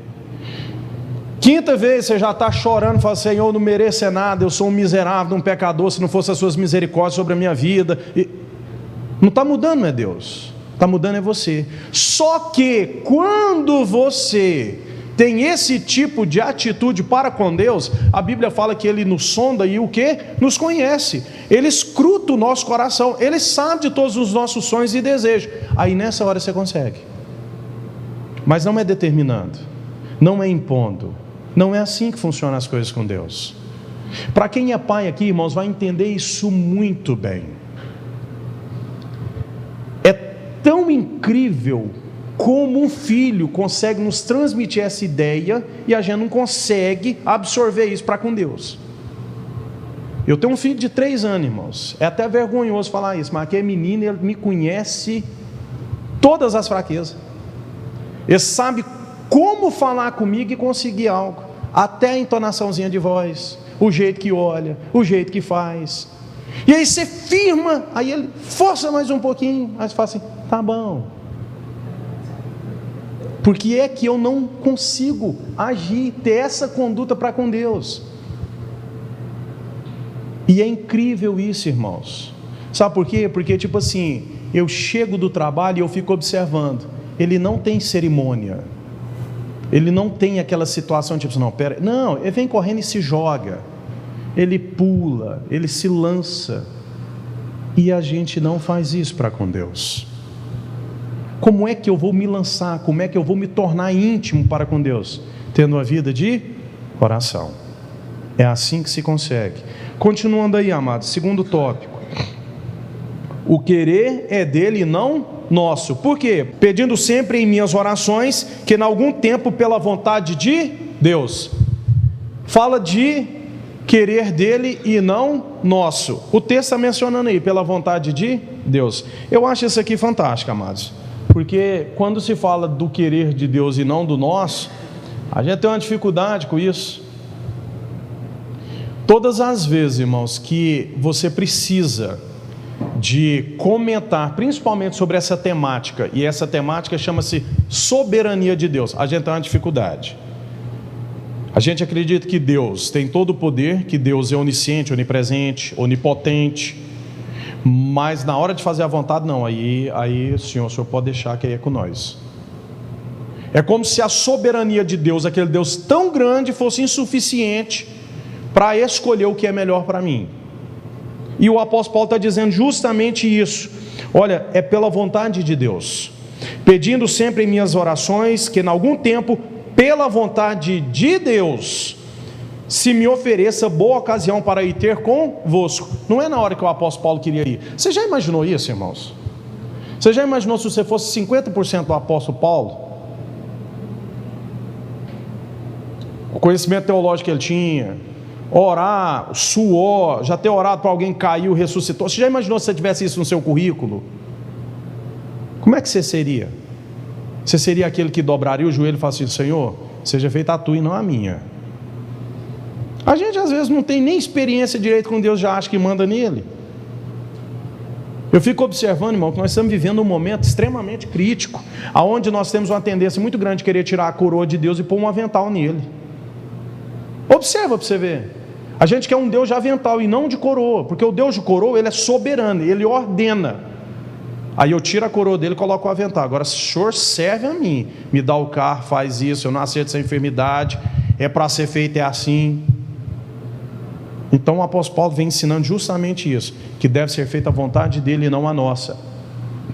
Quinta vez, você já está chorando, fala: Senhor, eu não mereço nada, eu sou um miserável, um pecador, se não fosse as suas misericórdias sobre a minha vida. Não está mudando, não é Deus, está mudando é você. Só que quando você tem esse tipo de atitude para com Deus, a Bíblia fala que Ele nos sonda e o quê? Nos conhece. Ele escruta o nosso coração, Ele sabe de todos os nossos sonhos e desejos. Aí nessa hora você consegue. Mas não é determinando, não é impondo. Não é assim que funcionam as coisas com Deus. Para quem é pai aqui, irmãos, vai entender isso muito bem. É tão incrível como um filho consegue nos transmitir essa ideia e a gente não consegue absorver isso para com Deus. Eu tenho um filho de 3 anos, irmãos. É até vergonhoso falar isso, mas aquele menino, ele me conhece todas as fraquezas. Ele sabe como falar comigo e conseguir algo, até a entonaçãozinha de voz, o jeito que olha, o jeito que faz. E aí você firma, aí ele força mais um pouquinho, aí você fala assim, tá bom. Porque é que eu não consigo agir, ter essa conduta para com Deus. E é incrível isso, irmãos. Sabe por quê? Porque tipo assim, eu chego do trabalho e eu fico observando. Ele não tem cerimônia. Ele não tem aquela situação tipo assim, não, pera. Não, ele vem correndo e se joga. Ele pula, ele se lança. E a gente não faz isso para com Deus. Como é que eu vou me lançar? Como é que eu vou me tornar íntimo para com Deus? Tendo uma vida de oração. É assim que se consegue. Continuando aí, amados, segundo tópico. O querer é dele e não nosso. Por quê? Pedindo sempre em minhas orações, que em algum tempo pela vontade de Deus. Fala de querer dele e não nosso. O texto está mencionando aí, pela vontade de Deus. Eu acho isso aqui fantástico, amados. Porque quando se fala do querer de Deus e não do nosso, a gente tem uma dificuldade com isso. Todas as vezes, irmãos, que você precisa de comentar, principalmente sobre essa temática, e essa temática chama-se soberania de Deus, a gente tem uma dificuldade. A gente acredita que Deus tem todo o poder, que Deus é onisciente, onipresente, onipotente, mas na hora de fazer a vontade, não, aí o senhor pode deixar que aí é com nós. É como se a soberania de Deus, aquele Deus tão grande, fosse insuficiente para escolher o que é melhor para mim. E o apóstolo Paulo está dizendo justamente isso. Olha, é pela vontade de Deus, pedindo sempre em minhas orações, que em algum tempo, pela vontade de Deus, se me ofereça boa ocasião para ir ter convosco. Não é na hora que o apóstolo Paulo queria ir. Você já imaginou isso, irmãos? Você já imaginou se você fosse 50% do apóstolo Paulo? O conhecimento teológico que ele tinha, orar, suor, já ter orado para alguém que caiu, ressuscitou. Você já imaginou se você tivesse isso no seu currículo? Como é que você seria? Você seria aquele que dobraria o joelho e falaria assim, Senhor, seja feita a tua e não a minha. A gente às vezes não tem nem experiência direito com Deus, já acha que manda nele. Eu fico observando, irmão, que nós estamos vivendo um momento extremamente crítico, onde nós temos uma tendência muito grande de querer tirar a coroa de Deus e pôr um avental nele. Observa para você ver. A gente quer um Deus de avental e não de coroa, porque o Deus de coroa, ele é soberano, ele ordena. Aí eu tiro a coroa dele e coloco o avental. Agora, se o senhor serve a mim, me dá o carro, faz isso, eu não aceito essa enfermidade, é para ser feito, é assim. Então o apóstolo Paulo vem ensinando justamente isso, que deve ser feita a vontade dele e não a nossa.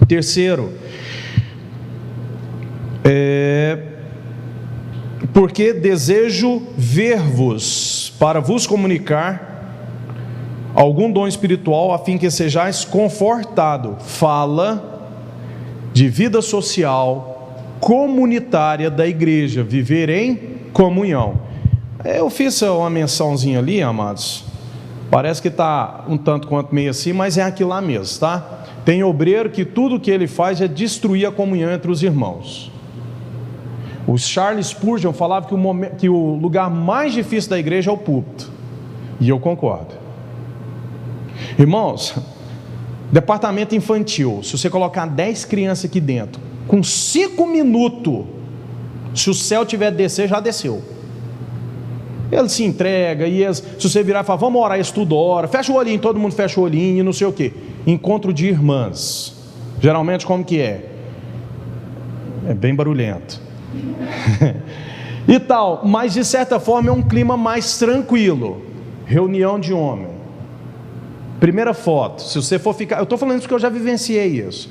Terceiro, porque desejo ver-vos para vos comunicar algum dom espiritual, a fim que sejais confortado. Fala de vida social, comunitária da igreja, viver em comunhão. Eu fiz uma mençãozinha ali, amados, parece que está um tanto quanto meio assim, mas é aquilo lá mesmo, tá? Tem obreiro que tudo que ele faz é destruir a comunhão entre os irmãos. O Charles Spurgeon falava que o lugar mais difícil da igreja é o púlpito, e eu concordo. Irmãos, departamento infantil, se você colocar 10 crianças aqui dentro, com 5 minutos, se o céu tiver de descer, já desceu. Ele se entrega, e se você virar e falar, vamos orar, estuda, ora, fecha o olhinho, todo mundo fecha o olhinho, e não sei o que. Encontro de irmãs, geralmente como que é? É bem barulhento. e tal, mas de certa forma é um clima mais tranquilo. Reunião de homem. Primeira foto, se você for ficar, eu estou falando isso porque eu já vivenciei isso.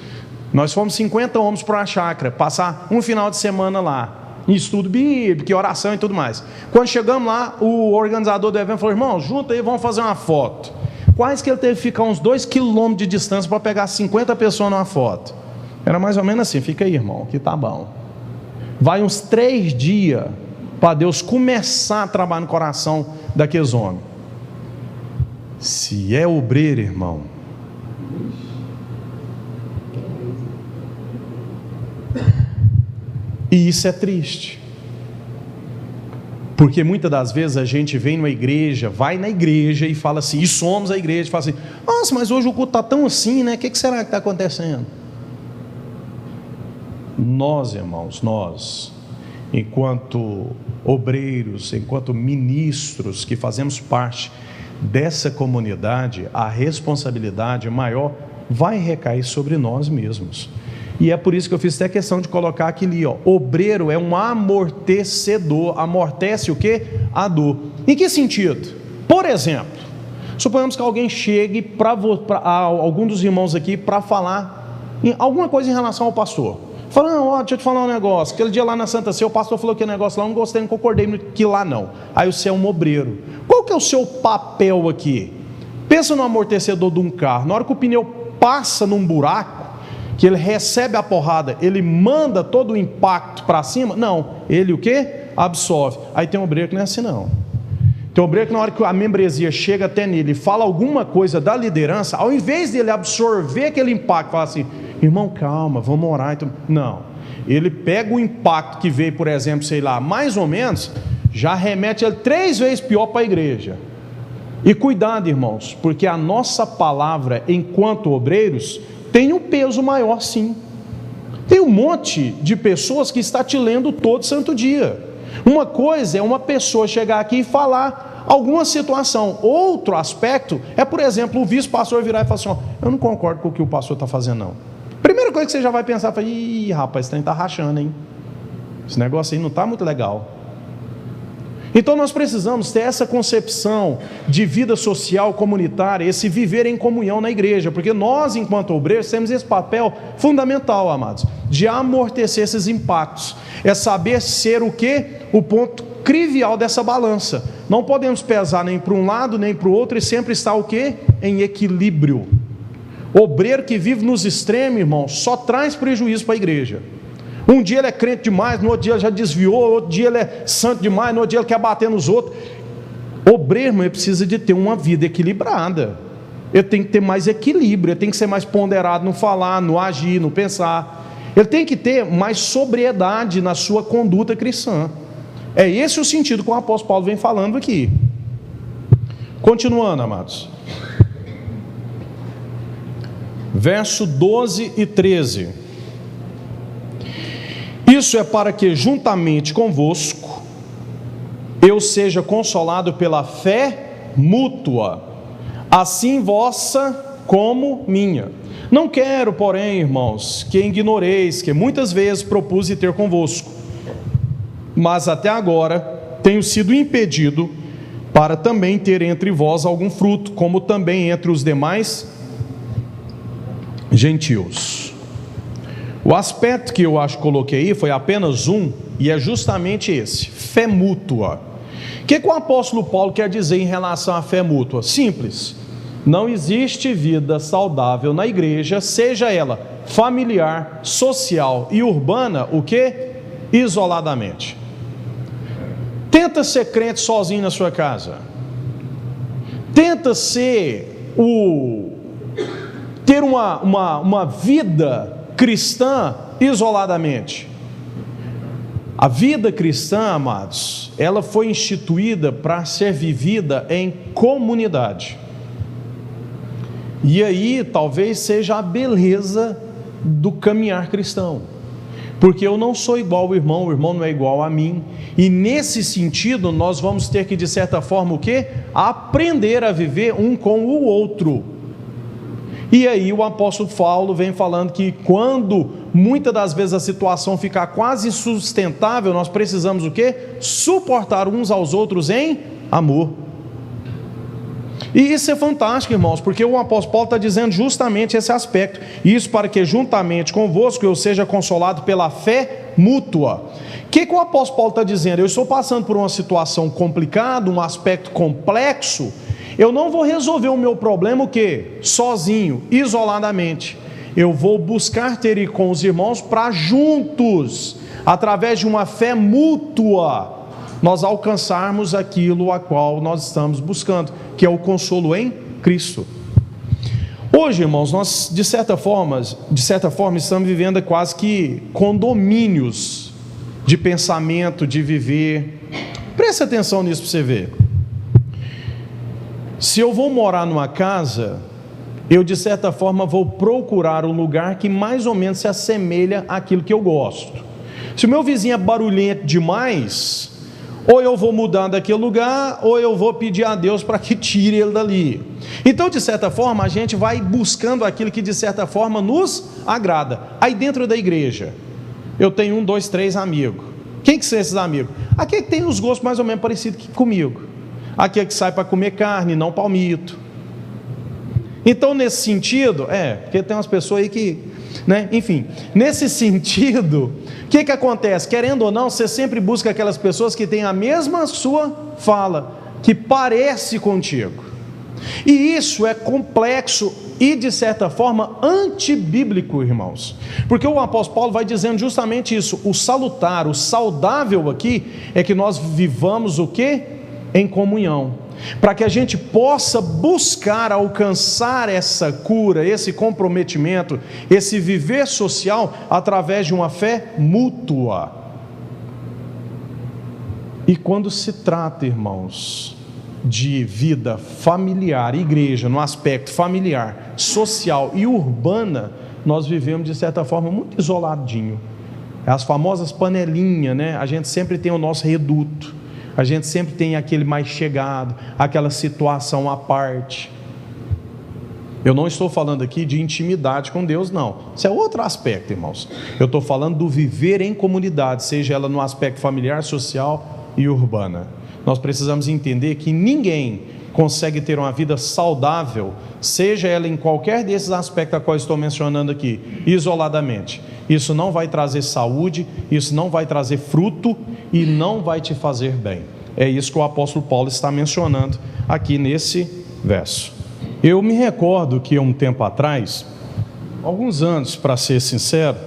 Nós fomos 50 homens para uma chácara, passar um final de semana lá, em estudo bíblico, oração e tudo mais. Quando chegamos lá, o organizador do evento falou: irmão, junta aí, vamos fazer uma foto. Quase que ele teve que ficar uns 2 quilômetros de distância para pegar 50 pessoas numa foto. Era mais ou menos assim: fica aí, irmão, que tá bom. Vai uns 3 dias para Deus começar a trabalhar no coração daqueles homens. Se é obreiro, irmão, e isso é triste, porque muitas das vezes a gente vem numa igreja, vai na igreja e fala assim, e somos a igreja, e fala assim: nossa, mas hoje o culto está tão assim, né? O que será que está acontecendo? Nós, irmãos, nós, enquanto obreiros, enquanto ministros que fazemos parte dessa comunidade, a responsabilidade maior vai recair sobre nós mesmos. E é por isso que eu fiz até questão de colocar aqui ali, ó, obreiro é um amortecedor. Amortece o quê? A dor. Em que sentido? Por exemplo, suponhamos que alguém chegue para algum dos irmãos aqui para falar alguma coisa em relação ao pastor. Fala: não, ó, deixa eu te falar um negócio. Aquele dia lá na Santa Ceia, o pastor falou que o negócio lá, eu não gostei, não concordei que lá não. Aí você é um obreiro. Qual que é o seu papel aqui? Pensa no amortecedor de um carro. Na hora que o pneu passa num buraco, que ele recebe a porrada, ele manda todo o impacto para cima? Não, ele o quê? Absorve. Aí tem um obreiro que não é assim não. Tem um obreiro que na hora que a membresia chega até nele e fala alguma coisa da liderança, ao invés dele absorver aquele impacto, fala assim: irmão, calma, vamos orar. Não, ele pega o impacto que veio, por exemplo, sei lá, mais ou menos, já remete ele 3 vezes pior para a igreja. E cuidado, irmãos, porque a nossa palavra enquanto obreiros tem um peso maior, sim. Tem um monte de pessoas que está te lendo todo santo dia. Uma coisa é uma pessoa chegar aqui e falar alguma situação. Outro aspecto é, por exemplo, o vice-pastor virar e falar assim: ó, eu não concordo com o que o pastor está fazendo, não. Primeira coisa que você já vai pensar, fala: ih, rapaz, esse trem está rachando, hein? Esse negócio aí não está muito legal. Então nós precisamos ter essa concepção de vida social, comunitária, esse viver em comunhão na igreja, porque nós, enquanto obreiros, temos esse papel fundamental, amados, de amortecer esses impactos. É saber ser o quê? O ponto crivial dessa balança. Não podemos pesar nem para um lado nem para o outro e sempre estar o quê? Em equilíbrio. Obreiro que vive nos extremos, irmão, só traz prejuízo para a igreja. Um dia ele é crente demais, no outro dia ele já desviou, no outro dia ele é santo demais, no outro dia ele quer bater nos outros. Obreiro, irmão, ele precisa de ter uma vida equilibrada. Ele tem que ter mais equilíbrio, ele tem que ser mais ponderado no falar, no agir, no pensar. Ele tem que ter mais sobriedade na sua conduta cristã. É esse o sentido que o apóstolo Paulo vem falando aqui. Continuando, amados. Verso 12 e 13. Isso é para que juntamente convosco eu seja consolado pela fé mútua, assim vossa como minha. Não quero, porém, irmãos, que ignoreis que muitas vezes propus ter convosco, mas até agora tenho sido impedido para também ter entre vós algum fruto, como também entre os demais gentios. O aspecto que eu acho que coloquei aí foi apenas um, e é justamente esse: fé mútua. O que o apóstolo Paulo quer dizer em relação à fé mútua? Simples: não existe vida saudável na igreja, seja ela familiar, social e urbana, o que? Isoladamente. Tenta ser crente sozinho na sua casa. Tenta ter uma vida cristã isoladamente. A vida cristã, amados, ela foi instituída para ser vivida em comunidade. E aí talvez seja a beleza do caminhar cristão, porque eu não sou igual ao irmão, o irmão não é igual a mim, e nesse sentido nós vamos ter que, de certa forma, o quê? Aprender a viver um com o outro. E aí o apóstolo Paulo vem falando que quando muitas das vezes a situação ficar quase insustentável, nós precisamos o quê? Suportar uns aos outros em amor. E isso é fantástico, irmãos, porque o apóstolo Paulo está dizendo justamente esse aspecto. Isso para que juntamente convosco eu seja consolado pela fé mútua. O que o apóstolo Paulo está dizendo? Eu estou passando por uma situação complicada, um aspecto complexo. Eu não vou resolver o meu problema o quê? Sozinho, isoladamente. Eu vou buscar ter ir com os irmãos para juntos, através de uma fé mútua, nós alcançarmos aquilo a qual nós estamos buscando, que é o consolo em Cristo. Hoje, irmãos, nós de certa forma estamos vivendo quase que condomínios de pensamento, de viver. Preste atenção nisso para você ver. Se eu vou morar numa casa, eu de certa forma vou procurar um lugar que mais ou menos se assemelha àquilo que eu gosto. Se o meu vizinho é barulhento demais, ou eu vou mudar daquele lugar, ou eu vou pedir a Deus para que tire ele dali. Então, de certa forma, a gente vai buscando aquilo que de certa forma nos agrada. Aí dentro da igreja, eu tenho 1, 2, 3 amigos. Quem que são esses amigos? Aquele que tem os gostos mais ou menos parecidos comigo. Aquele que sai para comer carne, não palmito. Então, nesse sentido, porque tem umas pessoas aí que, enfim, nesse sentido, o que acontece? Querendo ou não, você sempre busca aquelas pessoas que têm a mesma sua fala, que parece contigo. E isso é complexo e, de certa forma, antibíblico, irmãos. Porque o apóstolo Paulo vai dizendo justamente isso. O salutar, o saudável aqui, é que nós vivamos o quê? Em comunhão, para que a gente possa buscar alcançar essa cura, esse comprometimento, esse viver social através de uma fé mútua. E quando se trata, irmãos, de vida familiar, igreja, no aspecto familiar, social e urbana, nós vivemos de certa forma muito isoladinho. As famosas panelinhas, a gente sempre tem o nosso reduto. A gente sempre tem aquele mais chegado, aquela situação à parte. Eu não estou falando aqui de intimidade com Deus, não. Isso é outro aspecto, irmãos. Eu estou falando do viver em comunidade, seja ela no aspecto familiar, social e urbana. Nós precisamos entender que ninguém consegue ter uma vida saudável, seja ela em qualquer desses aspectos a qual estou mencionando aqui, isoladamente. Isso não vai trazer saúde, isso não vai trazer fruto e não vai te fazer bem. É isso que o apóstolo Paulo está mencionando aqui nesse verso. Eu me recordo que um tempo atrás, alguns anos para ser sincero,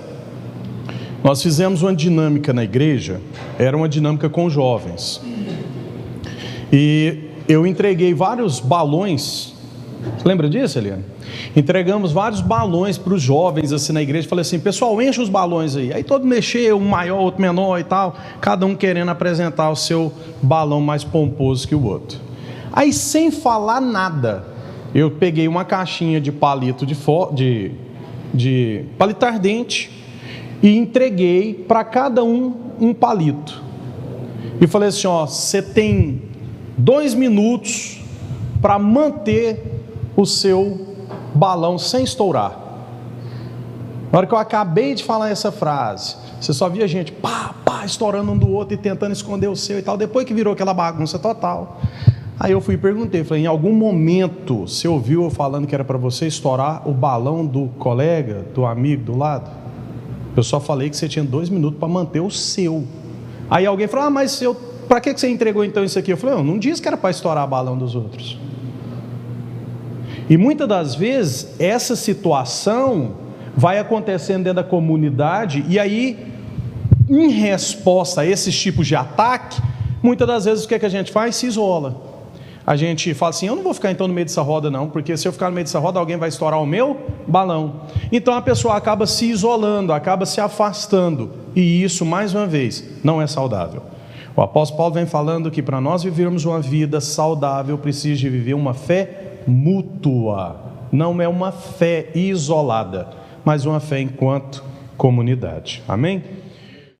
nós fizemos uma dinâmica na igreja, era uma dinâmica com jovens. E eu entreguei vários balões. Você lembra disso, Eliane? Entregamos vários balões para os jovens assim na igreja. Falei assim: pessoal, enche os balões aí. Aí todo mexeu, um maior, outro menor e tal, cada um querendo apresentar o seu balão mais pomposo que o outro. Aí, sem falar nada, eu peguei uma caixinha de palito de palito ardente e entreguei para cada um palito. E falei assim: você tem 2 minutos para manter o seu balão sem estourar. Na hora que eu acabei de falar essa frase, você só via gente estourando um do outro e tentando esconder o seu e tal. Depois que virou aquela bagunça total, aí eu fui e perguntei, falei: em algum momento você ouviu eu falando que era para você estourar o balão do colega, do amigo do lado? Eu só falei que você tinha 2 minutos para manter o seu. Aí alguém falou: mas para que você entregou então isso aqui? Eu falei: eu não disse que era para estourar o balão dos outros. E muitas das vezes essa situação vai acontecendo dentro da comunidade, e aí, em resposta a esses tipos de ataque, muitas das vezes o que a gente faz? Se isola. A gente fala assim: eu não vou ficar então no meio dessa roda não, porque se eu ficar no meio dessa roda alguém vai estourar o meu balão. Então a pessoa acaba se isolando, acaba se afastando, e isso, mais uma vez, não é saudável. O apóstolo Paulo vem falando que para nós vivermos uma vida saudável, precisa de viver uma fé mútua, não é uma fé isolada, mas uma fé enquanto comunidade. Amém?